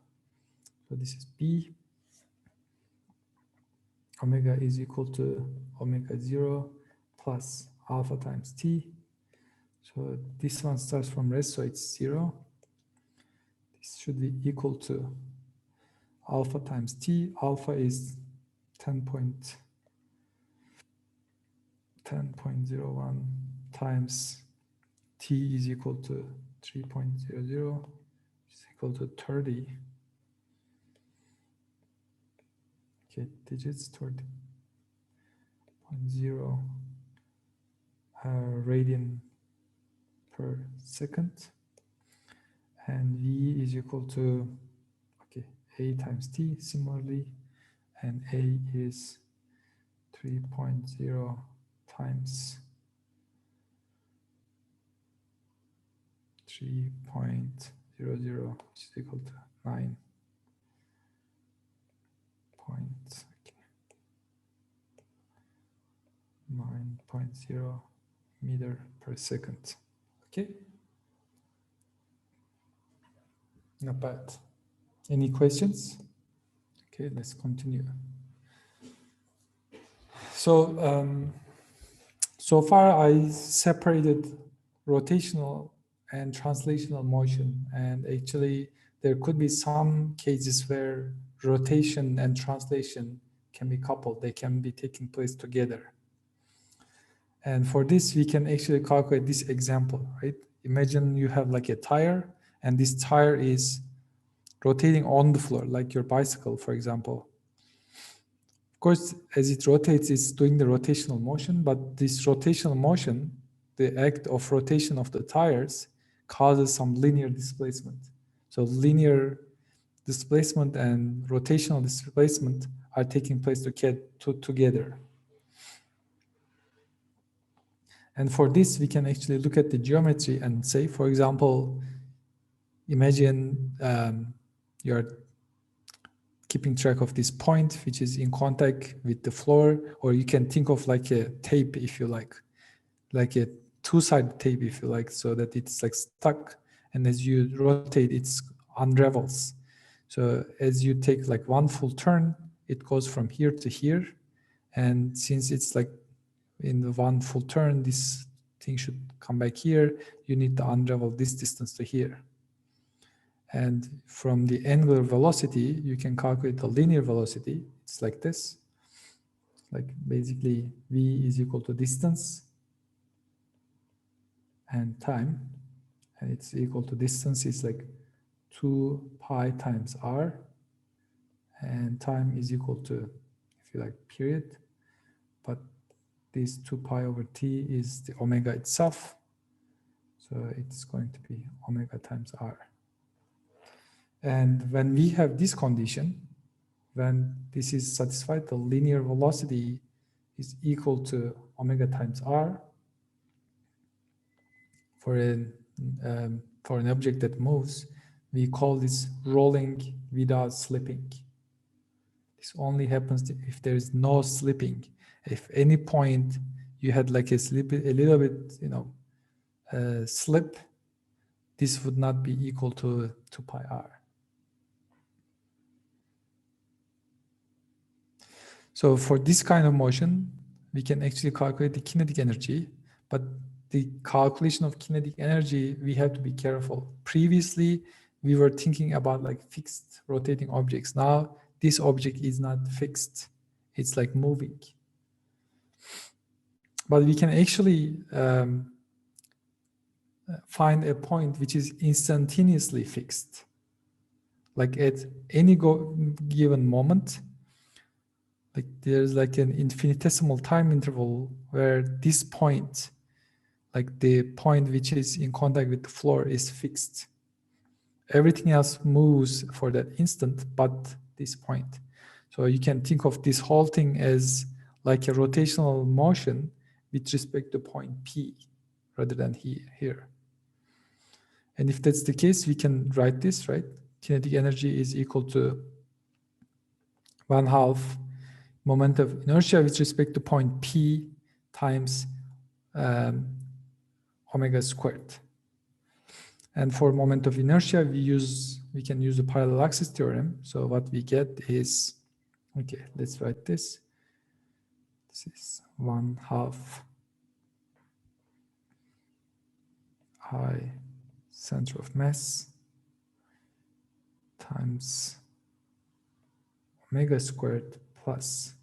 So this is B. Omega is equal to omega 0 plus alpha times t. So this one starts from rest, so it's 0. This should be equal to alpha times t. Alpha is 10.01 times t is equal to 3.00, which is equal to 30. Okay, digits, 30.0 radian per second. And V is equal to, okay, A times T similarly, and A is 3.0 times 3.00, which is equal to 9. Okay, 9.0 meter per second. Okay, not bad. Any questions? Okay, let's continue. So so far I separated rotational and translational motion, and actually there could be some cases where rotation and translation can be coupled. They can be taking place together. And for this, we can actually calculate this example, right? Imagine you have like a tire, and this tire is rotating on the floor, like your bicycle, for example. Of course, as it rotates, it's doing the rotational motion, but this rotational motion, the act of rotation of the tires, causes some linear displacement. So linear displacement and rotational displacement are taking place together. And for this, we can actually look at the geometry and say, for example, imagine you're keeping track of this point, which is in contact with the floor, or you can think of like a tape, if you like a two-sided tape, if you like, so that it's like stuck, and as you rotate, it unravels. So as you take like one full turn, it goes from here to here, and since it's like in the one full turn, this thing should come back here, you need to unravel this distance to here. And from the angular velocity, you can calculate the linear velocity. It's like this. Like basically v is equal to distance and time. And it's equal to distance is like 2 pi times r. And time is equal to, if you like, period. But this 2 pi over t is the omega itself. So it's going to be omega times r. And when we have this condition, when this is satisfied, the linear velocity is equal to omega times r for an object that moves. We call this rolling without slipping. This only happens if there is no slipping. If any point you had like a little bit, slip, this would not be equal to 2 pi r. So for this kind of motion, we can actually calculate the kinetic energy, but the calculation of kinetic energy, we have to be careful. Previously, we were thinking about like fixed rotating objects. Now, this object is not fixed. It's like moving. But we can actually find a point which is instantaneously fixed. Like at any given moment, like there's like an infinitesimal time interval where this point, like the point which is in contact with the floor, is fixed. Everything else moves for that instant, but this point. So you can think of this whole thing as like a rotational motion with respect to point P rather than here. And if that's the case, we can write this, right? Kinetic energy is equal to 1/2 moment of inertia with respect to point P times omega squared. And for moment of inertia, we can use the parallel axis theorem. So what we get is, okay, let's write this. This is 1/2 I center of mass times omega squared plus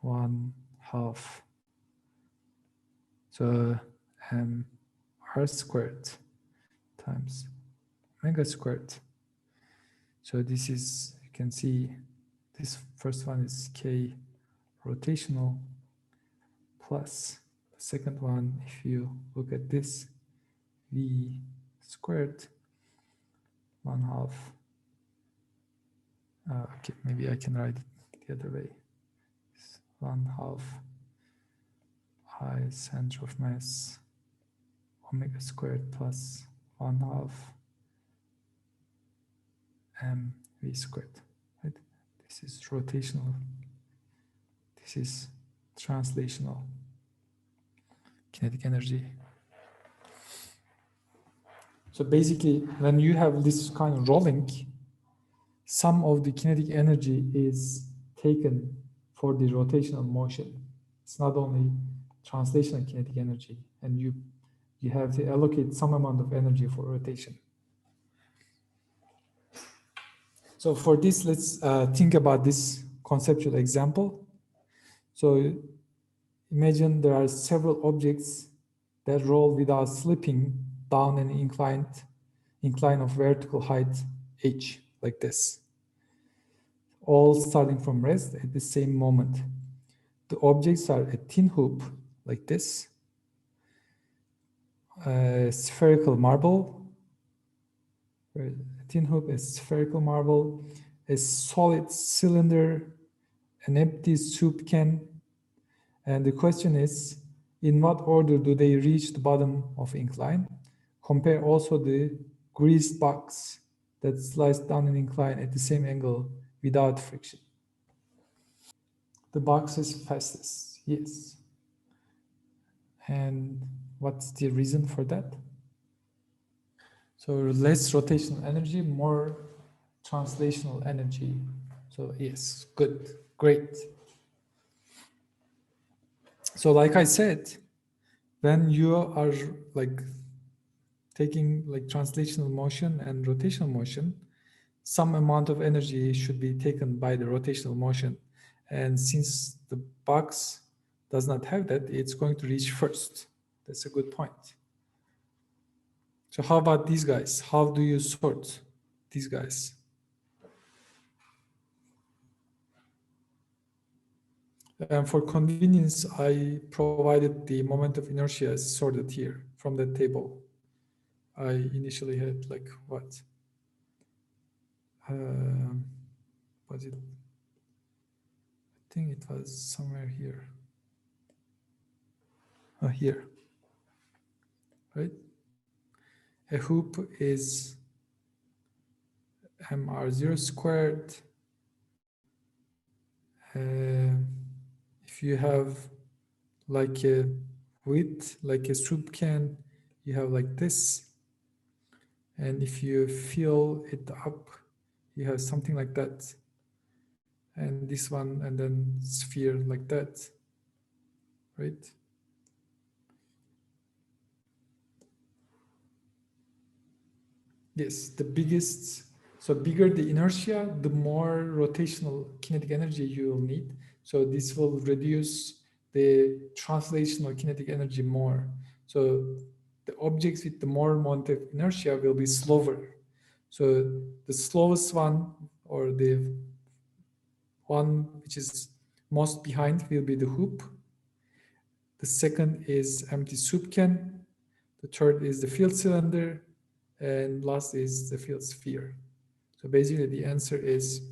1/2 so r squared times omega squared. So this is, you can see this first one is k rotational plus the second one, if you look at this, v squared 1/2. Okay, maybe I can write it the other way. 1/2 I center of mass omega squared plus 1/2 v squared. Right? This is rotational. This is translational kinetic energy. So basically, when you have this kind of rolling, some of the kinetic energy is taken for the rotational motion. It's not only translational kinetic energy, and you have to allocate some amount of energy for rotation. So for this, let's think about this conceptual example. So imagine there are several objects that roll without slipping down an incline of vertical height h, like this, all starting from rest at the same moment. The objects are a thin hoop, like this, a spherical marble, a thin hoop, a spherical marble, a solid cylinder, an empty soup can. And the question is, in what order do they reach the bottom of incline? Compare also the greased box that slides down an incline at the same angle without friction. The box is fastest, yes. And what's the reason for that? So less rotational energy, more translational energy. So yes, good, great. So like I said, when you are like taking like translational motion and rotational motion, some amount of energy should be taken by the rotational motion. And since the box does not have that, it's going to reach first. That's a good point. So how about these guys? How do you sort these guys? And for convenience, I provided the moment of inertia as sorted here from the table. I initially had like what? Was it? I think it was somewhere here. Oh, here, right? A hoop is mr0 squared. If you have like a width, like a soup can, you have like this. And if you fill it up, you have something like that. And this one, and then sphere like that, right? Yes, the biggest, so bigger the inertia, the more rotational kinetic energy you will need. So this will reduce the translational kinetic energy more. So the objects with the more moment of inertia will be slower. So the slowest one, or the one which is most behind, will be the hoop. The second is empty soup can. The third is the field cylinder. And last is the field sphere. So basically the answer is,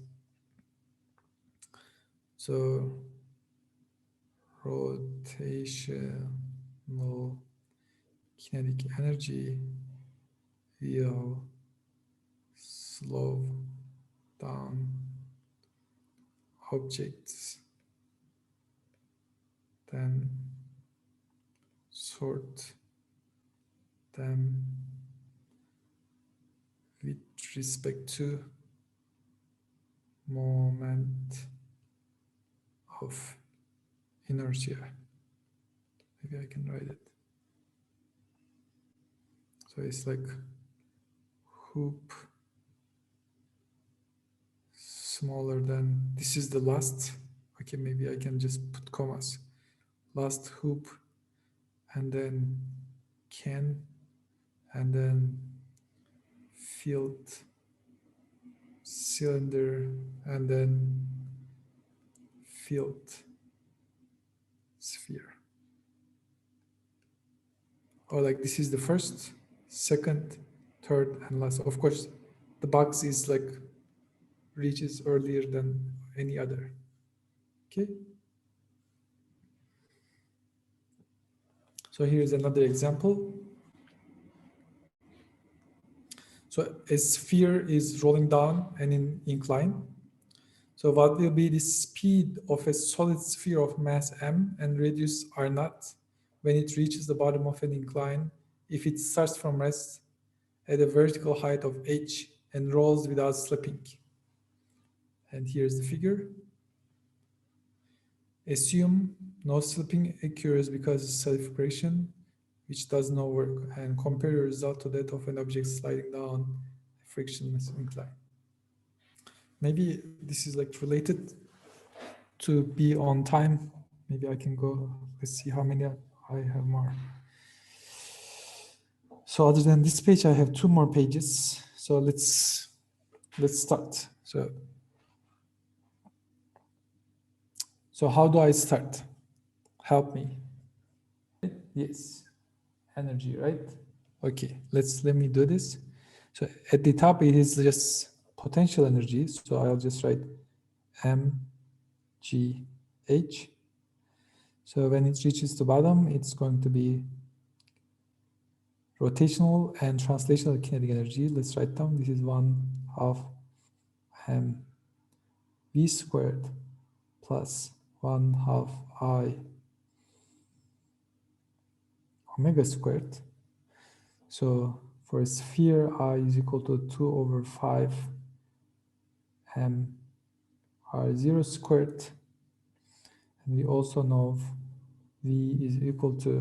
so rotational kinetic energy will slow down objects, then sort them with respect to moment of inertia. Maybe I can write it. So it's like hoop smaller than, this is the last, okay, maybe I can just put commas. Last hoop, and then can, and then field cylinder, and then field sphere. Or like this is the first, second, third, and last. Of course, the box is like reaches earlier than any other. Okay. So here's another example. So a sphere is rolling down an incline. So what will be the speed of a solid sphere of mass m and radius r naught when it reaches the bottom of an incline if it starts from rest at a vertical height of h and rolls without slipping? And here's the figure. Assume no slipping occurs because of self-correction, which does no work, and compare your result to that of an object sliding down a frictionless incline. Maybe this is like related to be on time. Maybe I can go, let's see how many I have more. So other than this page, I have 2 more pages. So let's start. So how do I start? Help me. Yes, energy, right? Okay, let me do this. So at the top, it is just potential energy. So I'll just write mgh. So when it reaches the bottom, it's going to be rotational and translational kinetic energy. Let's write down. This is 1/2 mv squared plus 1/2 I omega squared. So for a sphere, I is equal to 2/5 m r0 squared. And we also know v is equal to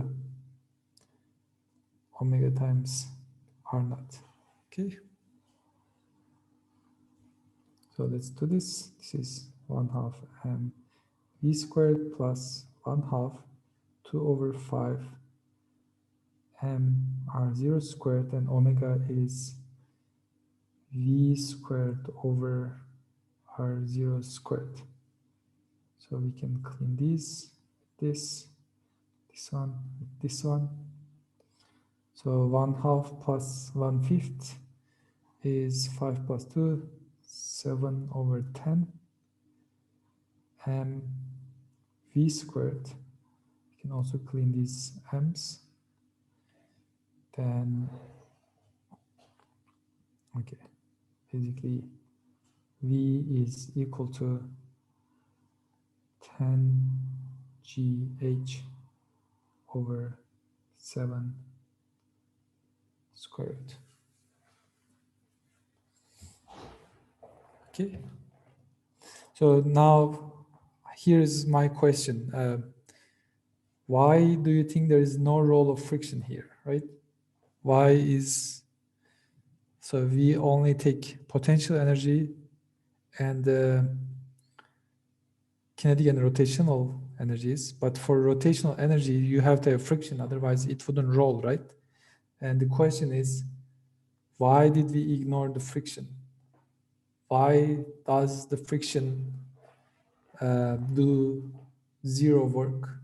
omega times r naught. Okay. So let's do this. This is 1/2 m v squared plus 1/2 2/5 m r0 squared, and omega is v squared over r0 squared. So we can clean this one, this one. So 1/2 plus 1/5 is 5 plus 2, 7/10 m v squared. We can also clean these m's. Then, okay, basically v is equal to 10 gh over 7 squared. Okay. So now here's my question. Why do you think there is no role of friction here, right? Why is, so we only take potential energy and kinetic and rotational energies, but for rotational energy, you have to have friction, otherwise it wouldn't roll, right? And the question is, why did we ignore the friction? Why does the friction do zero work?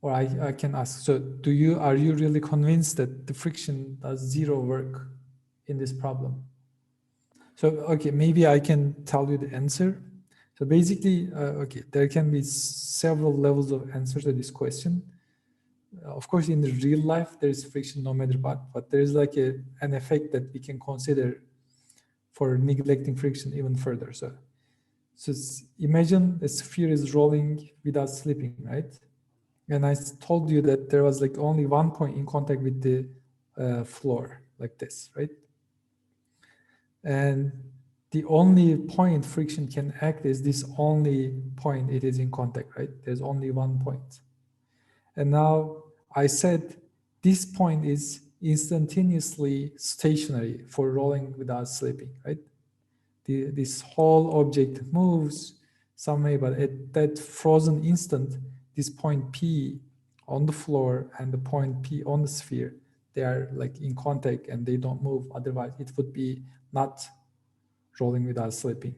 Or I can ask, so are you really convinced that the friction does zero work in this problem? So, okay, maybe I can tell you the answer. So basically, okay, there can be several levels of answers to this question. Of course, in the real life, there is friction no matter what, but there is like an effect that we can consider for neglecting friction even further. So imagine a sphere is rolling without slipping, right? And I told you that there was like only one point in contact with the floor, like this, right? And the only point friction can act is this only point it is in contact, right? There's only one point. And now I said this point is instantaneously stationary for rolling without slipping, right? This whole object moves some way, but at that frozen instant, this point P on the floor and the point P on the sphere, they are like in contact and they don't move. Otherwise, it would be not rolling without slipping.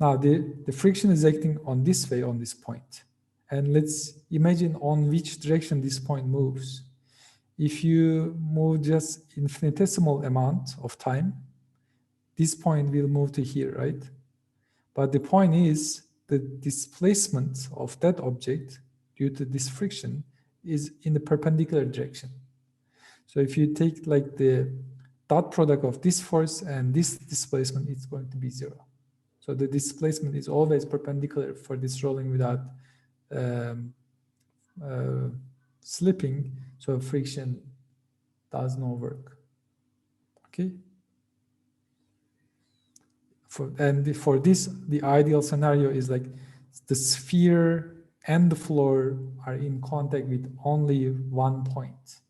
Now, the friction is acting on this way on this point. And let's imagine on which direction this point moves. If you move just infinitesimal amount of time, this point will move to here, right? But the point is the displacement of that object due to this friction is in the perpendicular direction. So if you take like the dot product of this force and this displacement, it's going to be zero. So the displacement is always perpendicular for this rolling without slipping. So friction does no work. Okay. For this, the ideal scenario is like the sphere and the floor are in contact with only one point.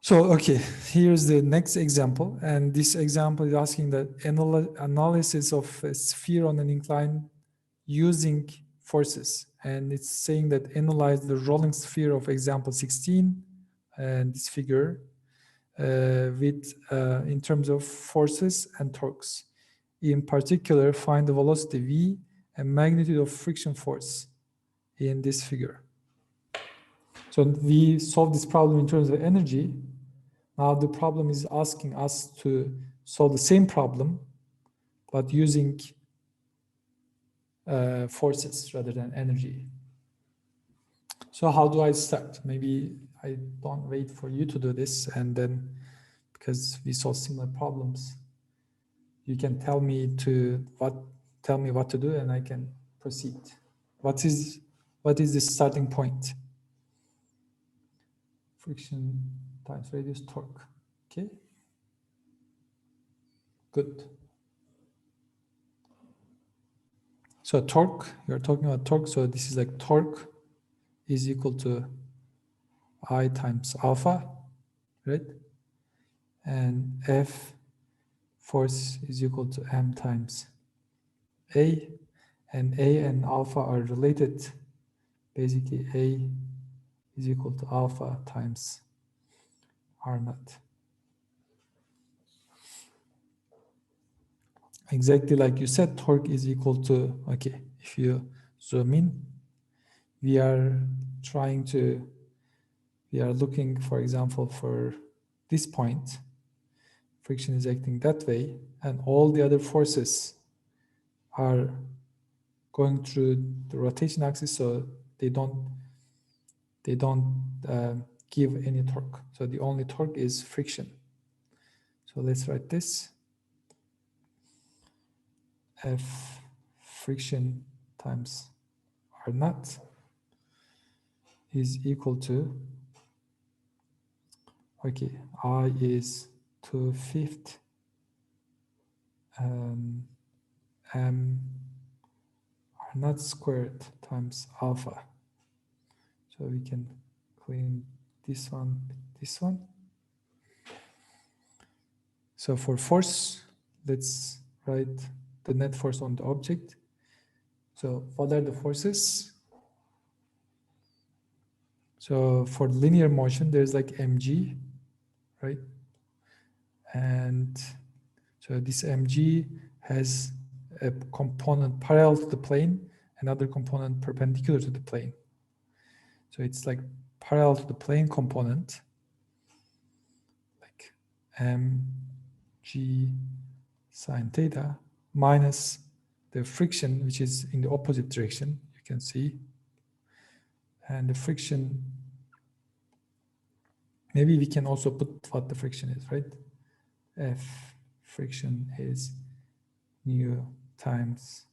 So, okay, here's the next example. And this example is asking the analysis of a sphere on an incline using forces. And it's saying that analyze the rolling sphere of example 16 and this figure in terms of forces and torques. In particular, find the velocity v and magnitude of friction force in this figure. So we solved this problem in terms of energy. Now the problem is asking us to solve the same problem, but using forces rather than energy. So how do I start? Maybe I don't wait for you to do this, and then because we solve similar problems, you can tell me what to do, and I can proceed. What is the starting point? Friction times radius torque. Okay. Good. So torque, you're talking about torque. So this is like torque is equal to I times alpha, right? And F force is equal to M times A. And A and alpha are related. Basically, A is equal to alpha times R naught. Exactly like you said, torque is equal to, okay, if you zoom in, we are looking, for example, for this point, friction is acting that way, and all the other forces are going through the rotation axis, so they don't give any torque. So the only torque is friction. So let's write this. F friction times R naught is equal to, okay, I is 2/5 m R naught squared times alpha. So we can clean this one with this one. So for force, let's write the net force on the object. So what are the forces? So for linear motion, there's like mg, right? And so this mg has a component parallel to the plane, another component perpendicular to the plane. So it's like parallel to the plane component, like mg sine theta minus the friction, which is in the opposite direction, you can see. And the friction, maybe we can also put what the friction is, right? F friction is nu times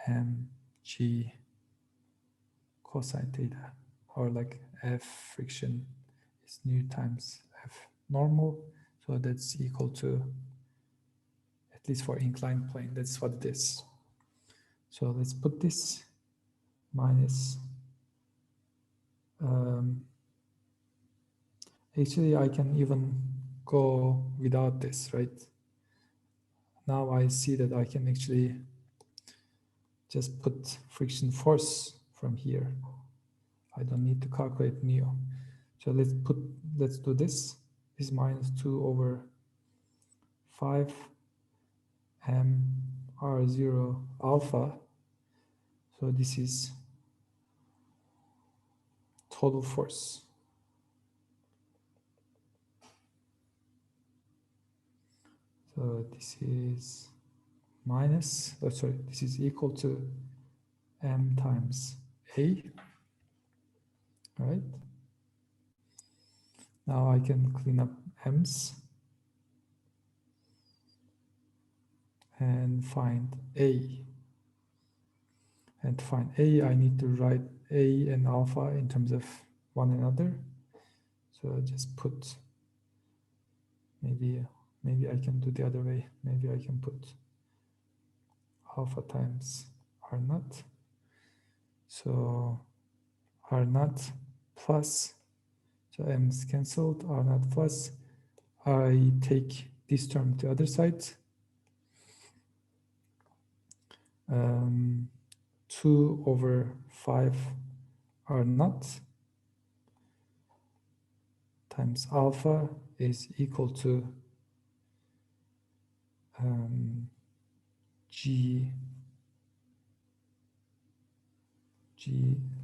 mg cosine theta, or like F friction is nu times F normal. So that's equal to, at least for inclined plane, that's what it is. So let's put this minus, actually I can even go without this, right? Now I see that I can actually just put friction force from here. I don't need to calculate mu. So let's do this. This is minus 2/5 m r0 alpha. So this is total force. So this is minus, this is equal to m times a, right? Now I can clean up m's and find a. And to find a, I need to write a and alpha in terms of one another. So I just put, maybe I can do the other way. Maybe I can put alpha times R naught. So R naught plus, so m is cancelled, R naught plus, I take this term to the other side. 2/5 R naught times alpha is equal to g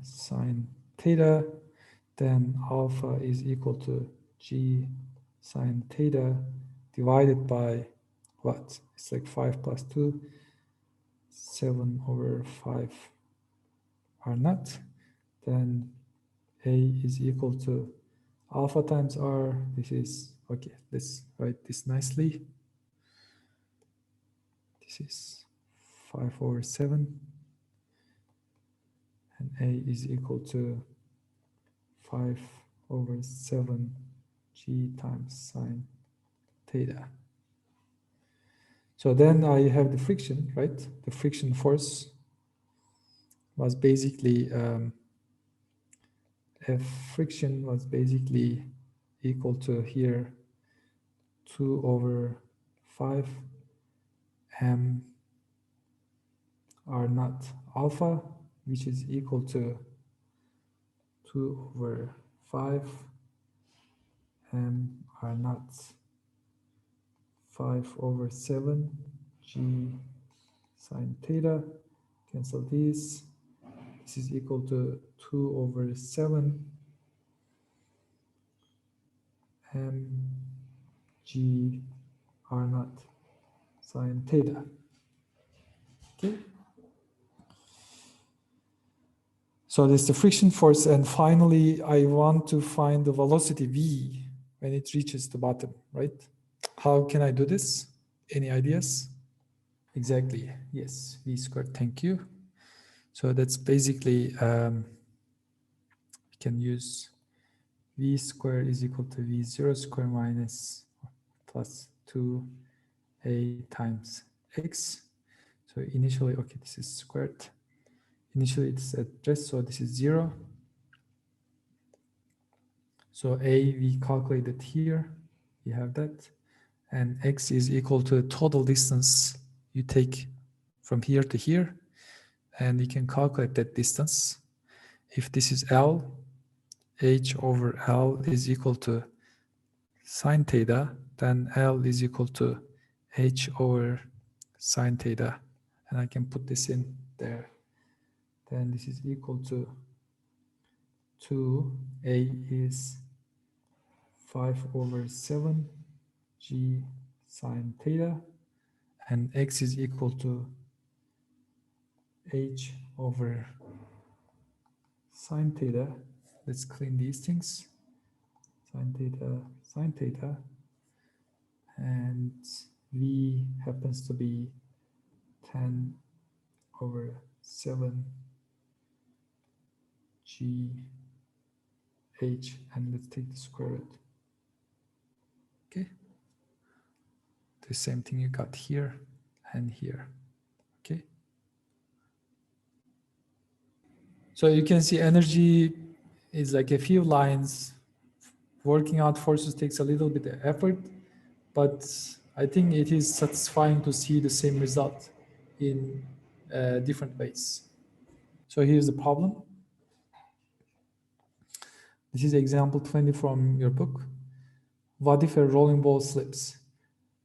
sine theta, then alpha is equal to g sine theta divided by what? It's like 5 plus 2, 7/5 R naught. Then A is equal to alpha times R. This is, okay, let's write this nicely. This is 5/7. And A is equal to 5/7 g times sine theta. So then I have the friction, right? The friction force was basically, F friction was basically equal to here 2 over 5 m r naught alpha, which is equal to 2 over 5 m r naught 5 over 7 g sine theta. Cancel this. This is equal to 2 over 7 m g r naught sine theta. Okay. So there's the friction force, and finally I want to find the velocity v when it reaches the bottom, right? How can I do this? Any ideas? Exactly, yes, v squared, thank you. So that's basically, we can use v squared is equal to v0 squared minus plus 2a times x. So initially, okay, this is squared. Initially it's at rest, so this is 0. So a we calculated here, we have that, and x is equal to the total distance you take from here to here, and you can calculate that distance. If this is L, h over L is equal to sine theta, then L is equal to h over sine theta, and I can put this in there. Then this is equal to 2a is 5 over 7 g sine theta, and x is equal to h over sine theta. Let's clean these things. Sine theta, and v happens to be 10 over 7 g h, and let's take the square root. Okay, the same thing you got here and here. Okay, so you can see energy is like a few lines. Working out forces takes a little bit of effort, but I think it is satisfying to see the same result in different ways. So here's the problem. This is example 20 from your book. What if a rolling ball slips?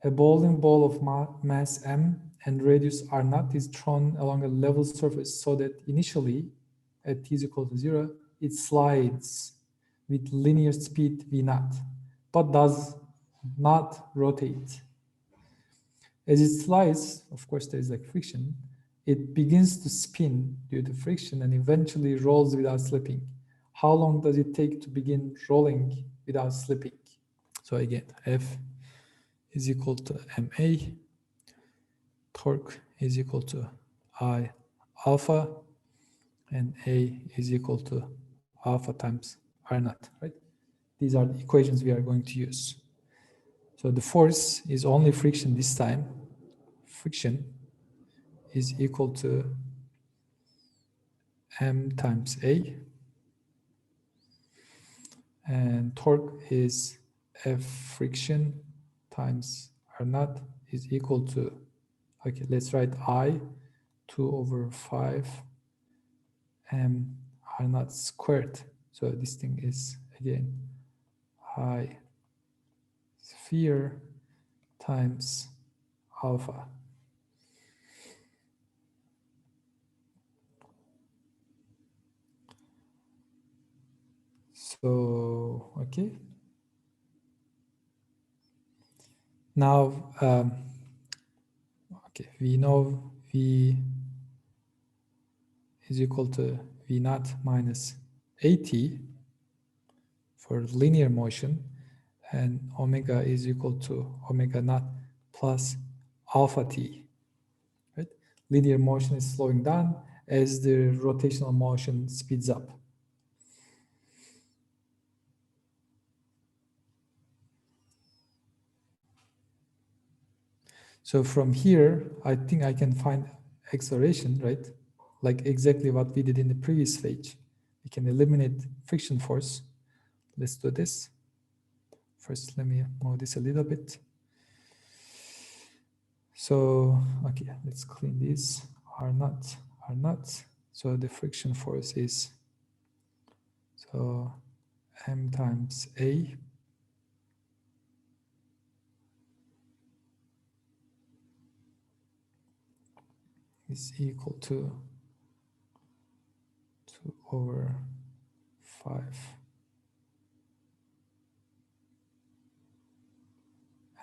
A bowling ball of mass m and radius r naught is thrown along a level surface so that initially at t is equal to 0, it slides with linear speed v naught, but does not rotate. As it slides, of course, there is like friction, it begins to spin due to friction and eventually rolls without slipping. How long does it take to begin rolling without slipping? So again, F is equal to ma, torque is equal to I alpha, and A is equal to alpha times R naught, right? These are the equations we are going to use. So the force is only friction this time. Friction is equal to m times A, and torque is F friction times R naught is equal to, okay, let's write I 2 over 5 m R naught squared. So this thing is again I sphere times alpha. So, okay. Now, okay, we know V is equal to V naught minus AT for linear motion, and omega is equal to omega naught plus alpha t, right? Linear motion is slowing down as the rotational motion speeds up. So from here, I think I can find acceleration, right? Like exactly what we did in the previous page. We can eliminate friction force. Let's do this. First, let me move this a little bit. So, okay, let's clean this. R naught. So the friction force is, so M times A is equal to 2 over 5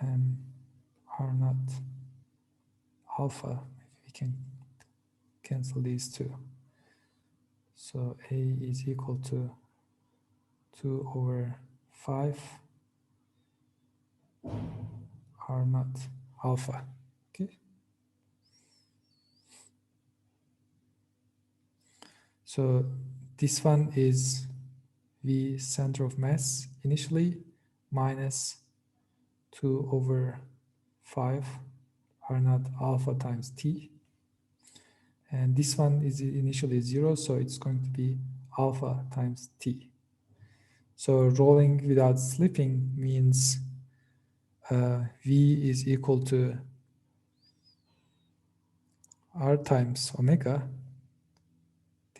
M R naught alpha. Maybe we can cancel these two. So A is equal to 2 over 5 R naught alpha. Okay. So this one is V center of mass initially minus 2 over 5 R naught alpha times T. And this one is initially 0, so it's going to be alpha times T. So rolling without slipping means V is equal to R times omega.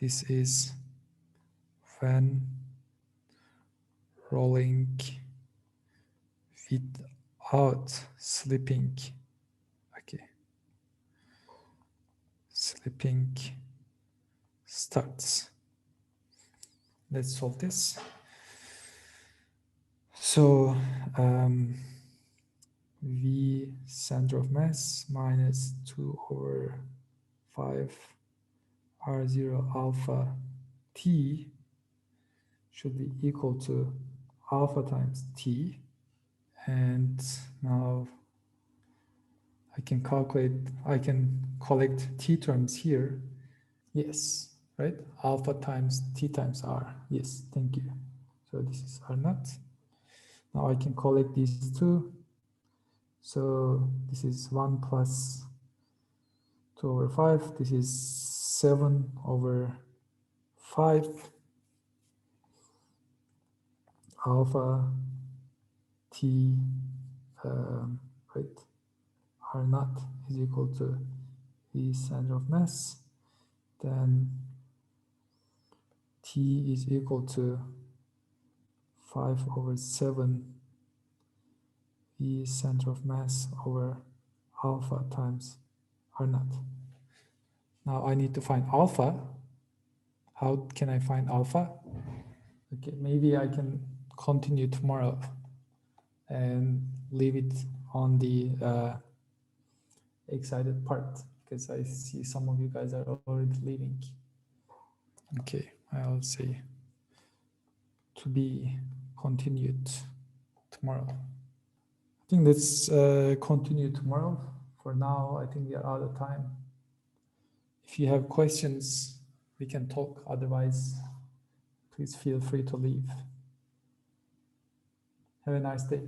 This is when rolling without slipping. Okay. Slipping starts. Let's solve this. So V center of mass minus 2 over 5 R0 alpha T should be equal to alpha times T. And now I can collect T terms here. Yes, right? Alpha times T times R. Yes, thank you. So this is R naught. Now I can collect these two. So this is 1 plus 2 over 5. This is 7 over 5 alpha T, right? R naught is equal to V center of mass. Then T is equal to 5 over 7 V center of mass over alpha times R naught. Now I need to find alpha. How can I find alpha? Okay, maybe I can continue tomorrow and leave it on the excited part, because I see some of you guys are already leaving. Okay, I'll say to be continued tomorrow. I think let's continue tomorrow. For now, I think we are out of time. If you have questions, we can talk. Otherwise, please feel free to leave. Have a nice day.